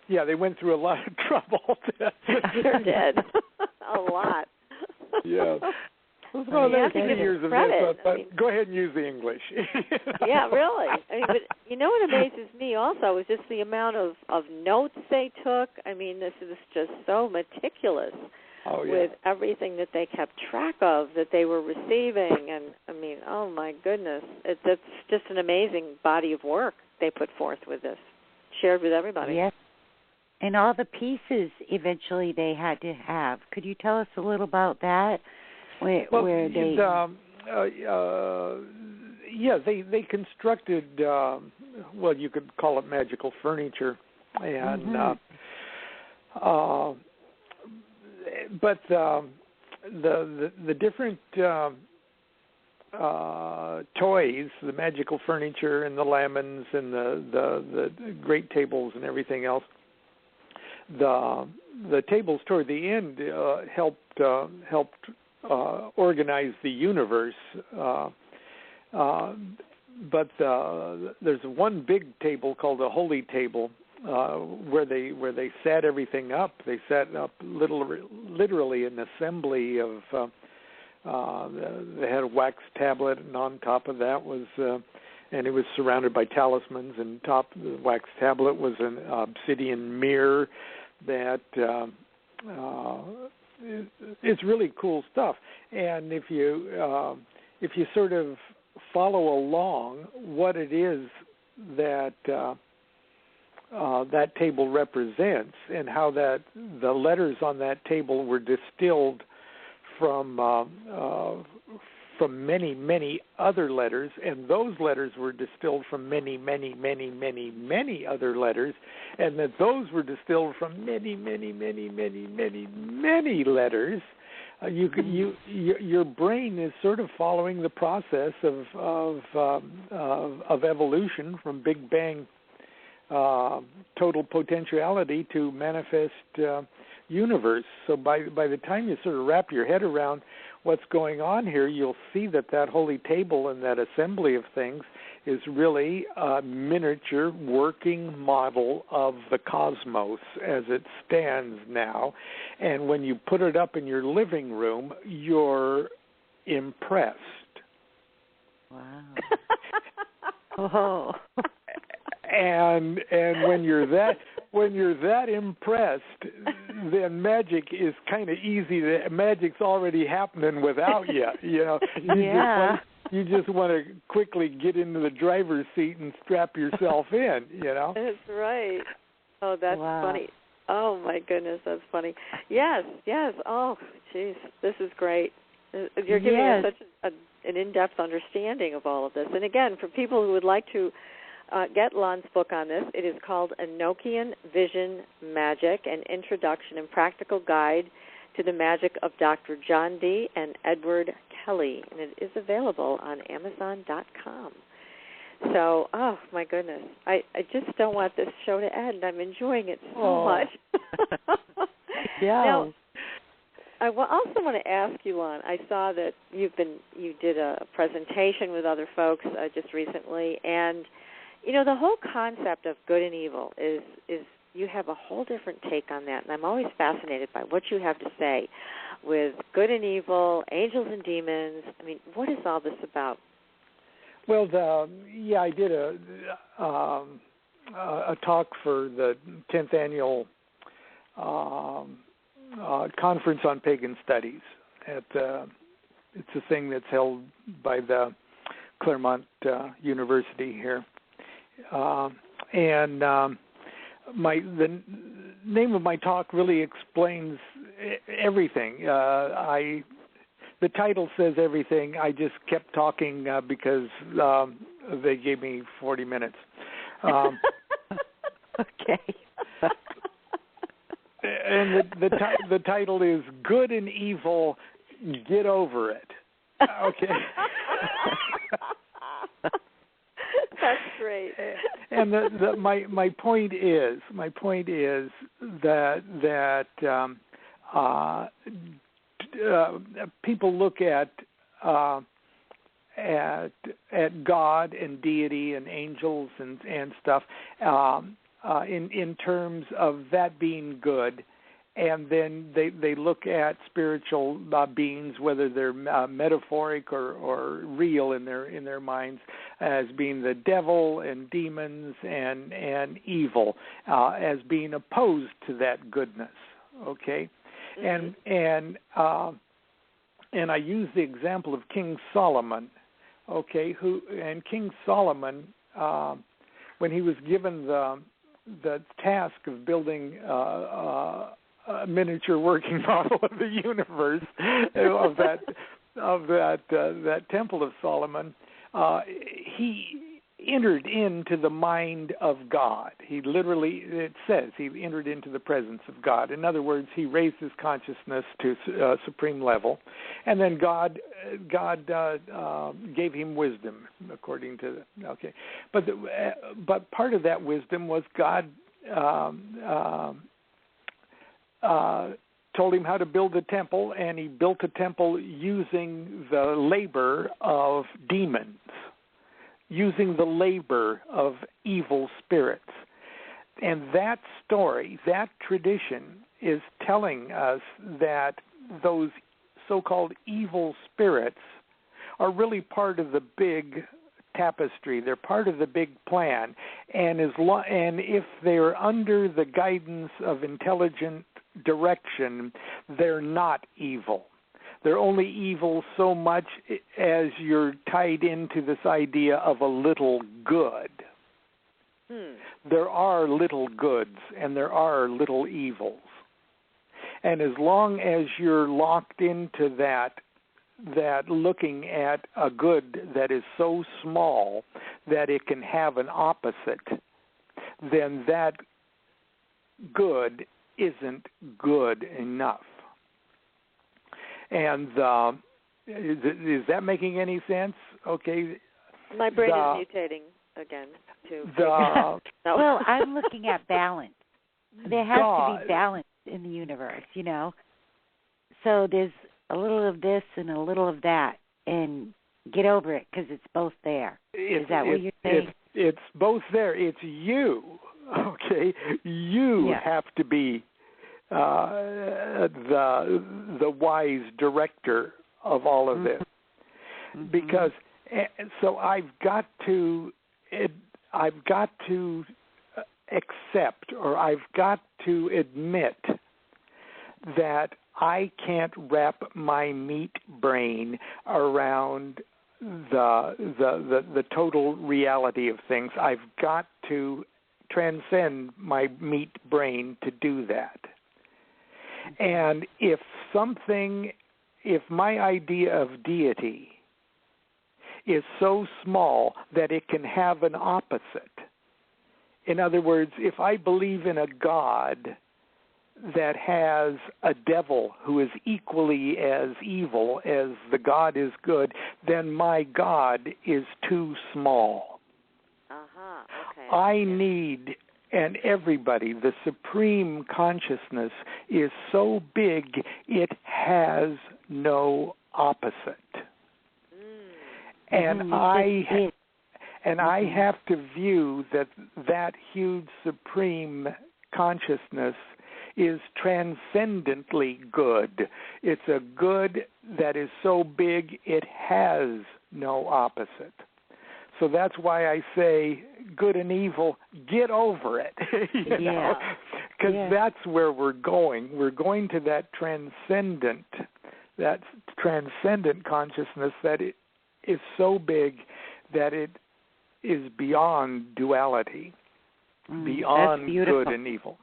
Yeah, they went through a lot of trouble. Sure did. A lot. Yeah. Well, there's 3 years of this, but go ahead and use the English. Yeah, really. I mean, but you know what amazes me also is just the amount of notes they took. I mean, this is just so meticulous with everything that they kept track of that they were receiving. And, I mean, oh, my goodness. It's just an amazing body of work they put forth with this, shared with everybody. Yes. And all the pieces eventually they had to have. Could you tell us a little about that? They constructed, you could call it magical furniture, and but the different toys, the magical furniture and the lamens and the great tables and everything else. The tables toward the end helped organize the universe, but there's one big table called a holy table where they set everything up. They set up literally an assembly of. They had a wax tablet, and on top of that was. And it was surrounded by talismans, and top of the wax tablet was an obsidian mirror that it's really cool stuff. And if you sort of follow along what it is that that table represents and how that the letters on that table were distilled from many, many other letters, and those letters were distilled from many, many, many, many, many other letters, and that those were distilled from many, many, many, many, many, many letters. Your brain is sort of following the process of evolution from Big Bang total potentiality to manifest universe. So by the time you sort of wrap your head around what's going on here, you'll see that holy table and that assembly of things is really a miniature working model of the cosmos as it stands now. And when you put it up in your living room, you're impressed. Wow. Oh. And when you're that impressed, then magic is kind of easy. Magic's already happening without you. You just want to quickly get into the driver's seat and strap yourself in. That's right. Oh, that's funny. Oh my goodness, that's funny. Yes. Oh, jeez, this is great. You're giving us such an in-depth understanding of all of this. And again, for people who would like to get Lon's book on this, it is called Enochian Vision Magick, an Introduction and Practical Guide to the Magic of Dr. John D. and Edward Kelly, and it is available on Amazon.com. So, oh, my goodness. I just don't want this show to end. I'm enjoying it so much. Yeah. Now, I also want to ask you, Lon, I saw that you did a presentation with other folks just recently, and, you know, the whole concept of good and evil is you have a whole different take on that, and I'm always fascinated by what you have to say with good and evil, angels and demons. I mean, what is all this about? Well, I did a talk for the 10th annual conference on pagan studies. It's a thing that's held by the Claremont University here, and the name of my talk really explains everything. The title says everything. I just kept talking because they gave me 40 minutes. Okay. And the title is Good and Evil, Get Over It. Okay. That's great. And my point is that people look at God and deity and angels and stuff in terms of that being good, and then they look at spiritual beings, whether they're metaphoric or real in their minds, as being the devil and demons and evil, as being opposed to that goodness. Okay. Mm-hmm. And I use the example of King Solomon, okay, King Solomon, when he was given the task of building a miniature working model of the universe of that Temple of Solomon, he entered into the mind of God. It says he entered into the presence of God. In other words, he raised his consciousness to supreme level, and then God gave him wisdom, according to but part of that wisdom was God told him how to build a temple, and he built a temple using the labor of demons, using the labor of evil spirits. And that story, that tradition, is telling us that those so-called evil spirits are really part of the big tapestry. They're part of the big plan. And if they're under the guidance of intelligent direction, they're not evil. They're only evil so much as you're tied into this idea of a little good. There are little goods and there are little evils. And as long as you're locked into that looking at a good that is so small that it can have an opposite, then that good isn't good enough. And is that making any sense? Okay. My brain is mutating again, too. Well, I'm looking at balance. There has to be balance in the universe, you know. So there's a little of this and a little of that, and get over it because it's both there. Is that what you're saying? It's both there. It's you, okay? You have to be the wise director of all of this, because so I've got to accept, or I've got to admit that I can't wrap my meat brain around the total reality of things. I've got to transcend my meat brain to do that. And if something if my idea of deity is so small that it can have an opposite. In other words, if I believe in a God that has a devil who is equally as evil as the God is good, then my God is too small. Okay. I need, and everybody, the supreme consciousness is so big it has no opposite. And I have to view that huge supreme consciousness is transcendently good. It's a good that is so big it has no opposite. So that's why I say good and evil, get over it. Because that's where we're going. We're going to that transcendent consciousness that it is so big that it is beyond duality, beyond good and evil.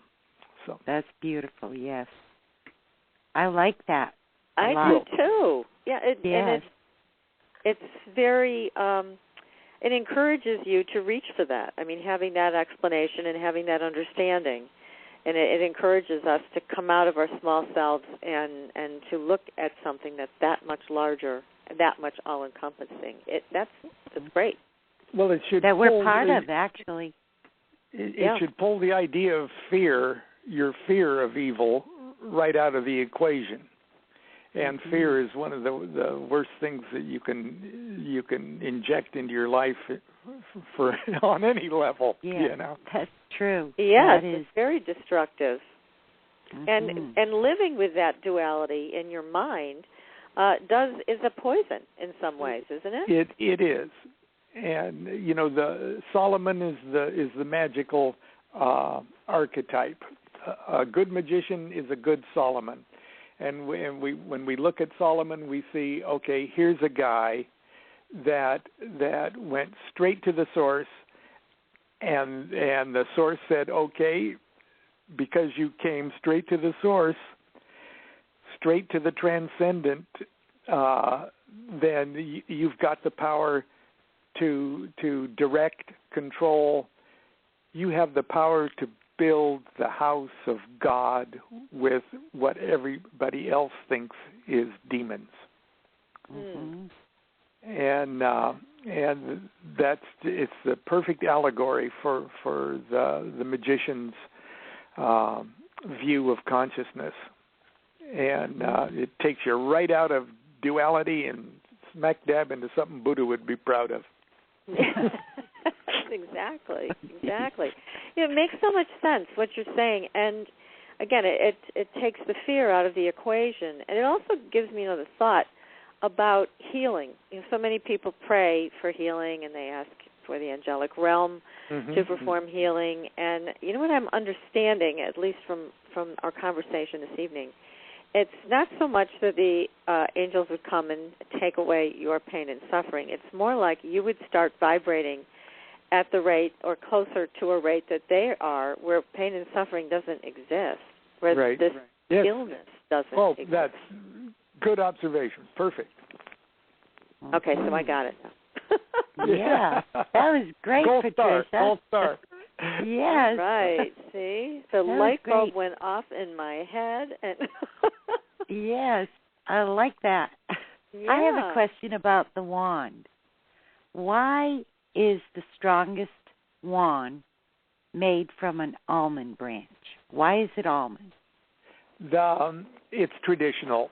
So that's beautiful. Yes, I like that. I do too. Yeah, and it's very. It encourages you to reach for that. I mean, having that explanation and having that understanding, and it encourages us to come out of our small selves and to look at something that's that much larger, that much all-encompassing. That's great. Well, it should that we're part of, actually. It should pull the idea of fear, your fear of evil, right out of the equation. And fear is one of the worst things that you can inject into your life for on any level. Yeah, that's true. Yes, it's very destructive. And living with that duality in your mind is a poison in some ways, isn't it? It is. And the Solomon is the magical archetype. A good magician is a good Solomon. And when we look at Solomon, we see, okay, here's a guy that went straight to the source, and the source said, okay, because you came straight to the source, straight to the transcendent, then you've got the power to direct, control. You have the power to build the house of God with what everybody else thinks is demons. And it's the perfect allegory for the magician's view of consciousness. And it takes you right out of duality and smack dab into something Buddha would be proud of. Exactly. It makes so much sense what you're saying, and again, it takes the fear out of the equation, and it also gives me another thought about healing. So many people pray for healing, and they ask for the angelic realm to perform healing, and you know what I'm understanding, at least from our conversation this evening, it's not so much that the angels would come and take away your pain and suffering. It's more like you would start vibrating at the rate or closer to a rate that they are, where pain and suffering doesn't exist, where this illness doesn't exist. That's good observation. Perfect. Okay, so I got it now. Yeah, that was great, Patricia. Gold star. Yes. Right, see? The light bulb went off in my head. And yes, I like that. Yeah. I have a question about the wand. Why is the strongest wand made from an almond branch? Why is it almond? It's traditional.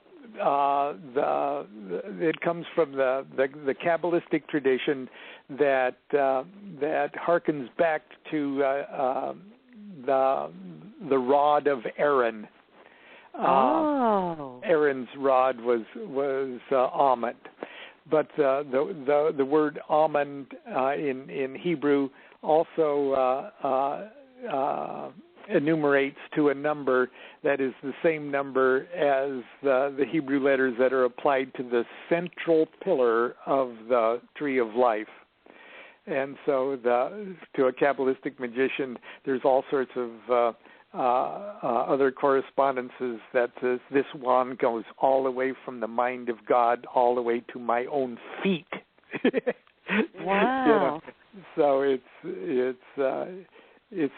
It comes from the Kabbalistic tradition that harkens back to the rod of Aaron. Aaron's rod was almond. But the word almond in Hebrew also enumerates to a number that is the same number as the Hebrew letters that are applied to the central pillar of the tree of life. And so to a Kabbalistic magician, there's all sorts of other correspondences that says this wand goes all the way from the mind of God all the way to my own feet. Wow! So it's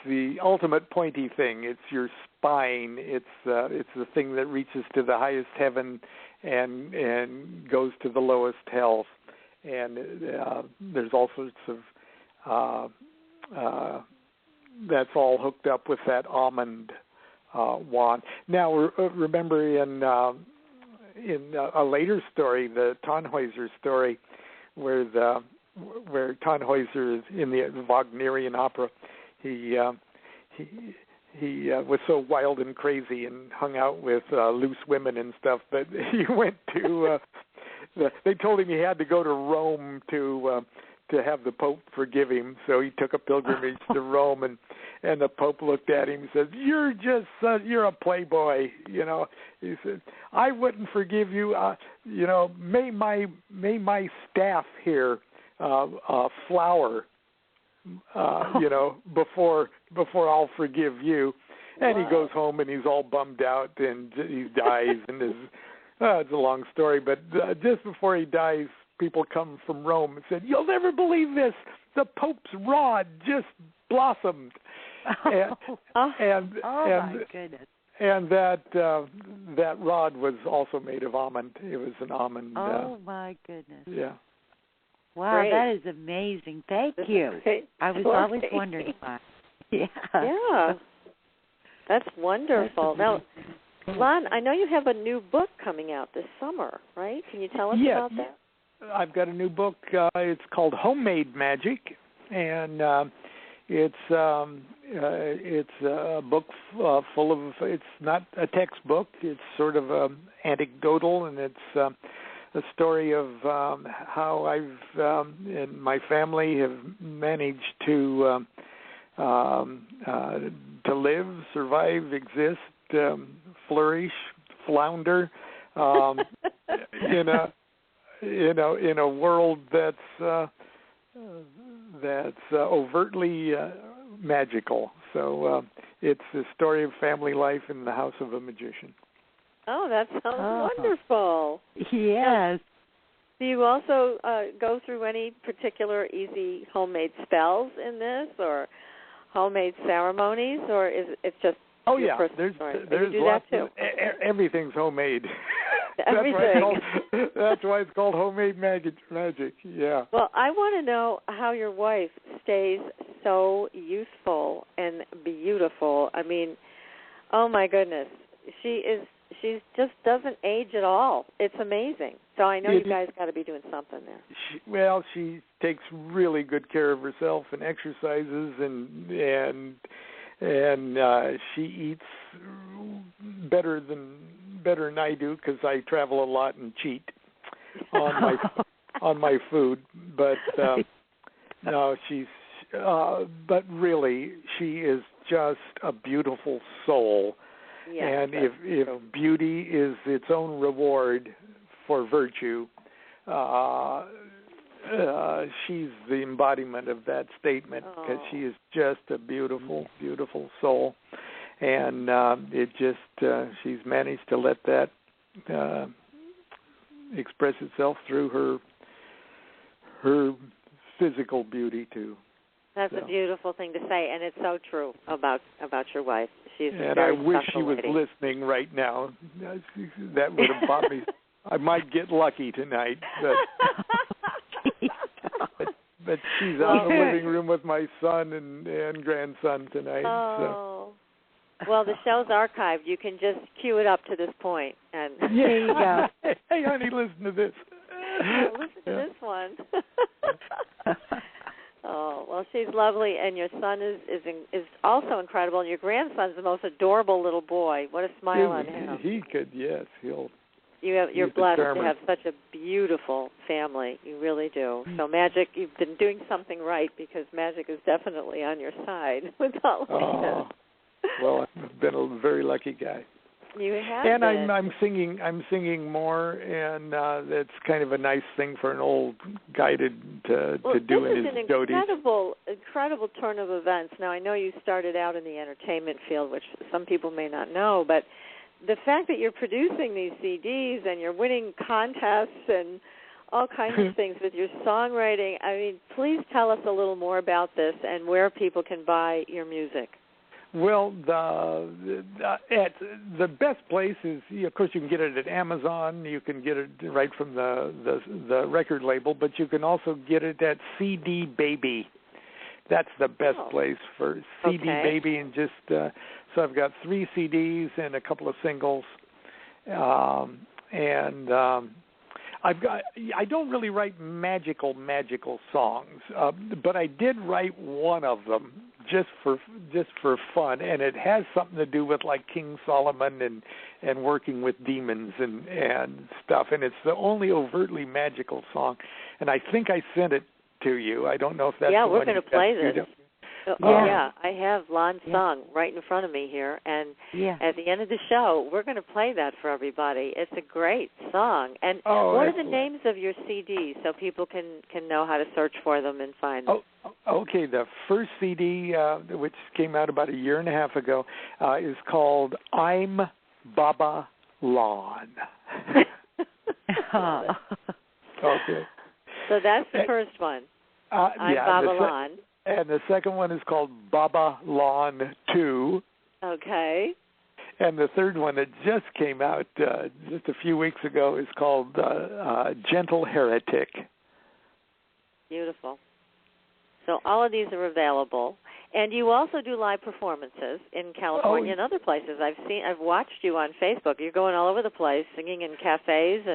the ultimate pointy thing. It's your spine. It's the thing that reaches to the highest heaven and goes to the lowest hell. And there's all sorts of that's all hooked up with that almond wand. Now, remember in a later story, the Tannhäuser story, where Tannhäuser is in the Wagnerian opera, he was so wild and crazy and hung out with loose women and stuff that he went to. They told him he had to go to Rome to have the Pope forgive him, so he took a pilgrimage to Rome, and the Pope looked at him and said, "You're a playboy." You know, he said, "I wouldn't forgive you. You know, may my staff here flower. You know, before I'll forgive you." And he goes home and he's all bummed out and he dies, and it's a long story, but just before he dies, people come from Rome and said, "You'll never believe this. The Pope's rod just blossomed." My goodness. And that rod was also made of almond. It was an almond. My goodness. Yeah. Wow, Great. that is amazing. Thank you. I was always wondering why. Yeah. That's wonderful. Now, Lon, I know you have a new book coming out this summer, right? Can you tell us about that? I've got a new book. It's called Homemade Magic, and it's a book full of. It's not a textbook. It's sort of anecdotal, and it's a story of how I've and my family have managed to live, survive, exist, flourish, flounder in a world that's overtly magical. So it's the story of family life in the house of a magician. Oh, that sounds wonderful. Yes. Do you also go through any particular easy homemade spells in this, or homemade ceremonies, or is it just your personal story? There's you do lots that too? Everything's homemade. Everything. That's why it's called homemade magic. Yeah. Well, I want to know how your wife stays so youthful and beautiful. I mean, oh my goodness, she just doesn't age at all. It's amazing. So I know you guys got to be doing something there. She takes really good care of herself and exercises, and she eats better than I do, because I travel a lot and cheat on my food. But no, but really, she is just a beautiful soul. Yes, and if beauty is its own reward for virtue, she's the embodiment of that statement, because she is just a beautiful, beautiful soul. And she's managed to let that express itself through her physical beauty too. That's a beautiful thing to say, and it's so true about your wife. She's and very I wish she was lady. listening right now. That would have bought me. I might get lucky tonight, but she's out in the living room with my son and grandson tonight. Oh. So. Well, the show's archived. You can just cue it up to this point, and there you go. Hey, honey, listen to this. Listen to this one. Oh, well, she's lovely, and your son is also incredible, and your grandson's the most adorable little boy. What a smile on him. He could, yes, You're blessed to have such a beautiful family. You really do. So Magick, you've been doing something right, because Magick is definitely on your side with all of this. Well, I've been a very lucky guy. You have and been. I'm singing more, and that's kind of a nice thing for an old guy to do in his doties. This is an incredible turn of events. Now, I know you started out in the entertainment field, which some people may not know, but the fact that you're producing these CDs and you're winning contests and all kinds of things with your songwriting, I mean, please tell us a little more about this and where people can buy your music. Well, the best place is, of course, you can get it at Amazon. You can get it right from the record label, but you can also get it at CD Baby. That's the best place for CD Baby, and just so I've got 3 CDs and a couple of singles, and I don't really write magical songs, but I did write one of them just for fun, and it has something to do with like King Solomon and working with demons and stuff, and it's the only overtly magical song, and I think I sent it to you. I don't know if that's we're going to play this. I have Lon's song right in front of me here, and at the end of the show, we're going to play that for everybody. It's a great song. And what are the names of your CDs so people can know how to search for them and find them? Okay, the first CD, which came out about a year and a half ago, is called I'm Baba Lon. Okay. So that's the first one. I'm Baba Lon. And the second one is called Baba Lon 2. Okay. And the third one that just came out just a few weeks ago is called Gentle Heretic. Beautiful. So all of these are available. And you also do live performances in California and other places. I've watched you on Facebook. You're going all over the place, singing in cafes,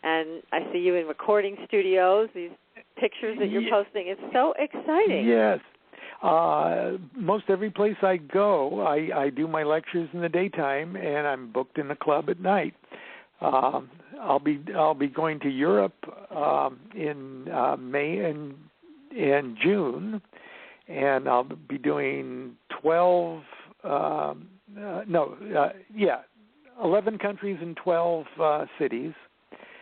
and I see you in recording studios, these pictures that you're posting. It's so exciting. Yes. Most every place I go, I do my lectures in the daytime, and I'm booked in the club at night. I'll be going to Europe in May and June, and I'll be doing 11 countries in 12 cities.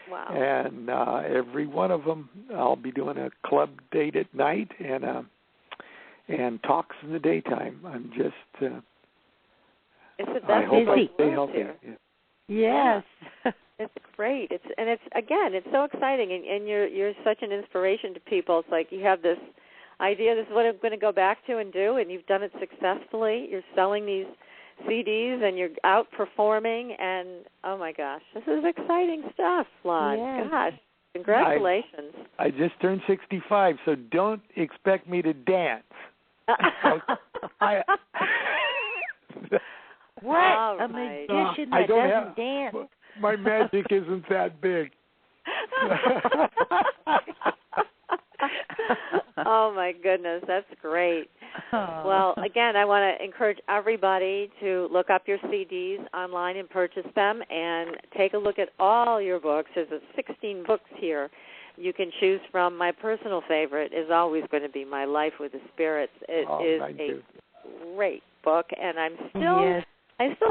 Wow. And every one of them, I'll be doing a club date at night and talks in the daytime. I'm just. It's the best I hope I stay place healthy. here. Yes. It's great. It's so exciting, and you're such an inspiration to people. It's like you have this idea. This is what I'm going to go back to and do, and you've done it successfully. You're selling these CDs, and you're out performing, and oh my gosh, this is exciting stuff, Lon. Yes. Gosh, congratulations. I just turned 65, so don't expect me to dance. What? A magician that doesn't dance. My magic isn't that big. Oh my goodness, that's great. Well, again, I want to encourage everybody to look up your CDs online and purchase them, and take a look at all your books. There's 16 books here you can choose from. My personal favorite is always going to be My Life with the Spirits. It is a great book, and I still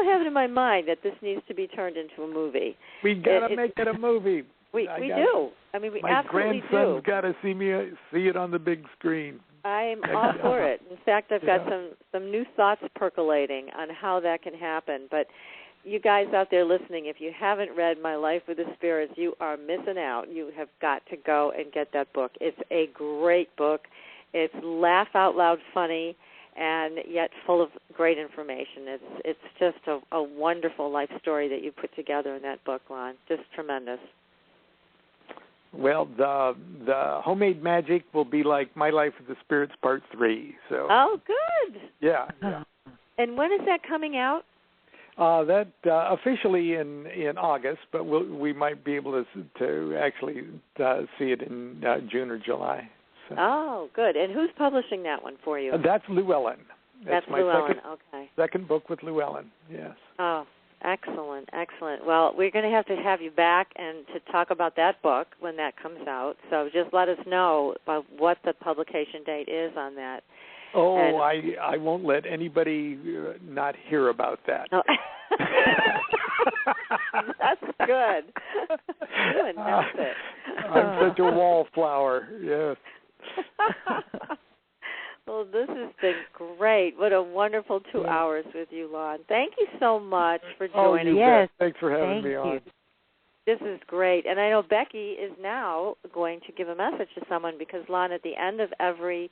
have it in my mind that this needs to be turned into a movie. We got to make it a movie. We do. I mean, we absolutely do. My grandson's got to see it on the big screen. I'm all for it. In fact, I've got some new thoughts percolating on how that can happen. But you guys out there listening, if you haven't read My Life with the Spirits, you are missing out. You have got to go and get that book. It's a great book. It's laugh out loud funny, and yet full of great information. It's just a wonderful life story that you put together in that book, Lon. Just tremendous. Well, the homemade magic will be like My Life with the Spirits Part 3. So. Oh, good. Yeah. And when is that coming out? That officially in August, but we might be able to actually see it in June or July. So. Oh, good. And who's publishing that one for you? That's Llewellyn. That's my Llewellyn. Okay. Second book with Llewellyn. Yes. Oh. Excellent, excellent. Well, we're going to have you back and to talk about that book when that comes out. So just let us know about what the publication date is on that. Oh, I won't let anybody not hear about that. Oh. That's good. You announced it. I'm such a wallflower, yes. Well, this has been great. What a wonderful 2 hours with you, Lon. Thank you so much for joining us. Thanks for having me on. This is great. And I know Becky is now going to give a message to someone because, Lon, at the end of every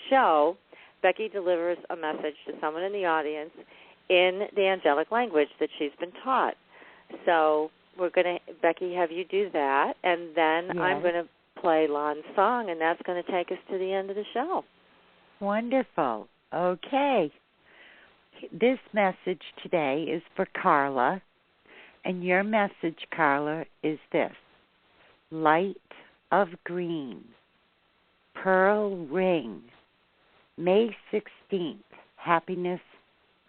show, Becky delivers a message to someone in the audience in the angelic language that she's been taught. So we're going to, Becky, have you do that, and then I'm going to play Lon's song, and that's going to take us to the end of the show. Wonderful. Okay. This message today is for Carla, and your message, Carla, is this: light of green, pearl ring, May 16th, happiness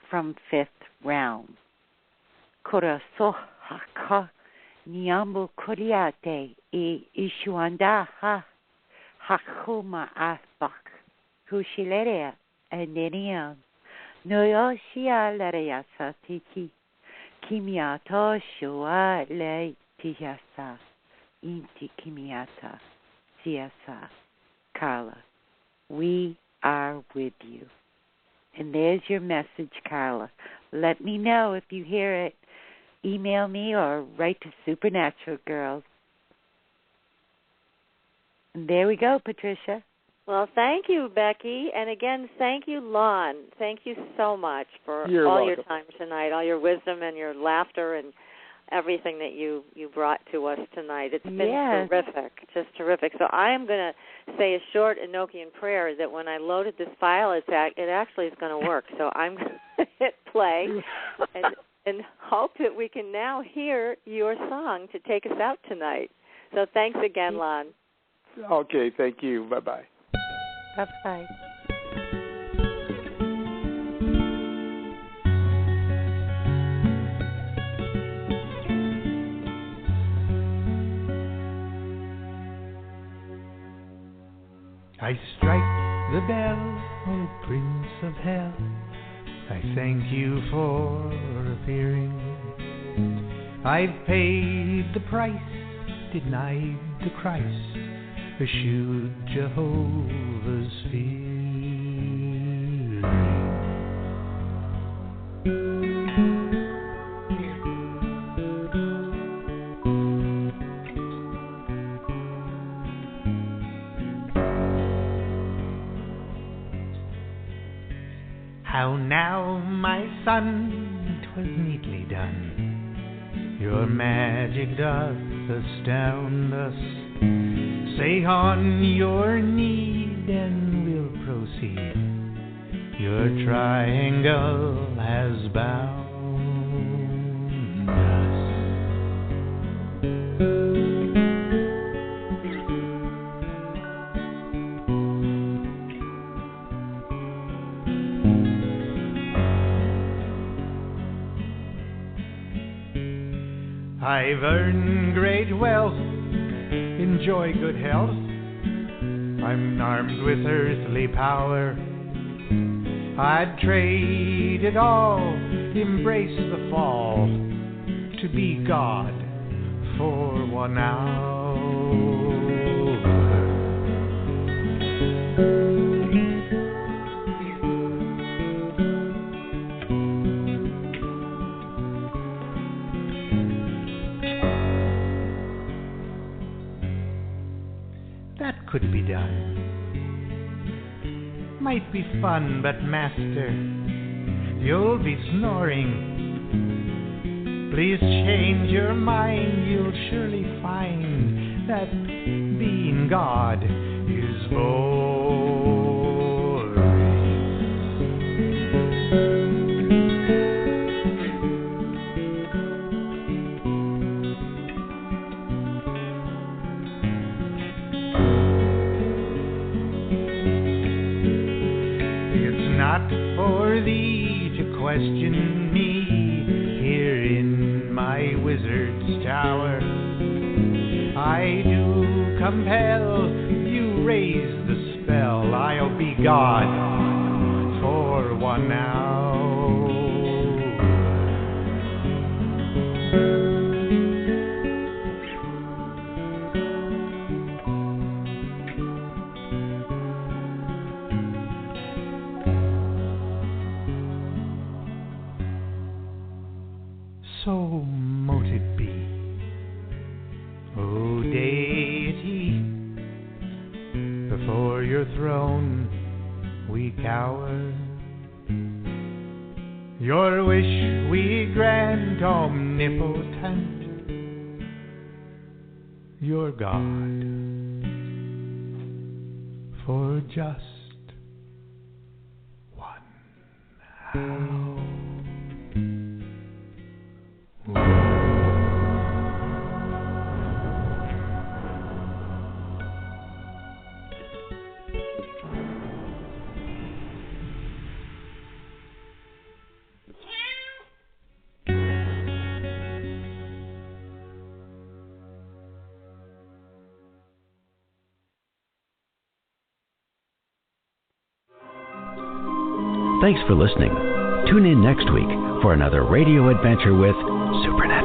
from 5th round. Kurasohaka Nyambu Kuriate e Ishuandaha Hakuma Asbak Kushilerea and Ninian Noyoshia Lereyasa Tiki Kimiato Shua Le Tijasa Inti Kimiata Siasa. Carla, we are with you. And there's your message, Carla. Let me know if you hear it. Email me or write to Supernatural Girls. And there we go, Patricia. Well, thank you, Becky. And again, thank you, Lon. Thank you so much for You're all welcome. your time tonight, all your wisdom and your laughter and everything that you brought to us tonight. It's been terrific, just terrific. So I am going to say a short Enochian prayer that when I loaded this file, it actually is going to work. So I'm going to hit play and hope that we can now hear your song to take us out tonight. So thanks again, Lon. Okay, thank you. Bye-bye. Bye-bye. I strike the bell, O Prince of Hell. I thank you for appearing. I've paid the price, denied the Christ, eschewed Jehovah's fearing. How now, my son, 'twas neatly done. Your magic doth astound us. Say on your need and we'll proceed. Your triangle has bound us. I've earned great wealth, enjoy good health. I'm armed with earthly power. I'd trade it all, embrace the fall, to be God for 1 hour. Could be done. Might be fun, but master, you'll be snoring. Please change your mind, you'll surely find that being God is boring. For thee to question me here in my wizard's tower, I do compel you raise the spell. I'll be God 1 hour. So mote it be, O deity, before your throne we cower. Your wish we grant, omnipotent, your God, for just 1 hour. Thanks for listening. Tune in next week for another radio adventure with Supernatural.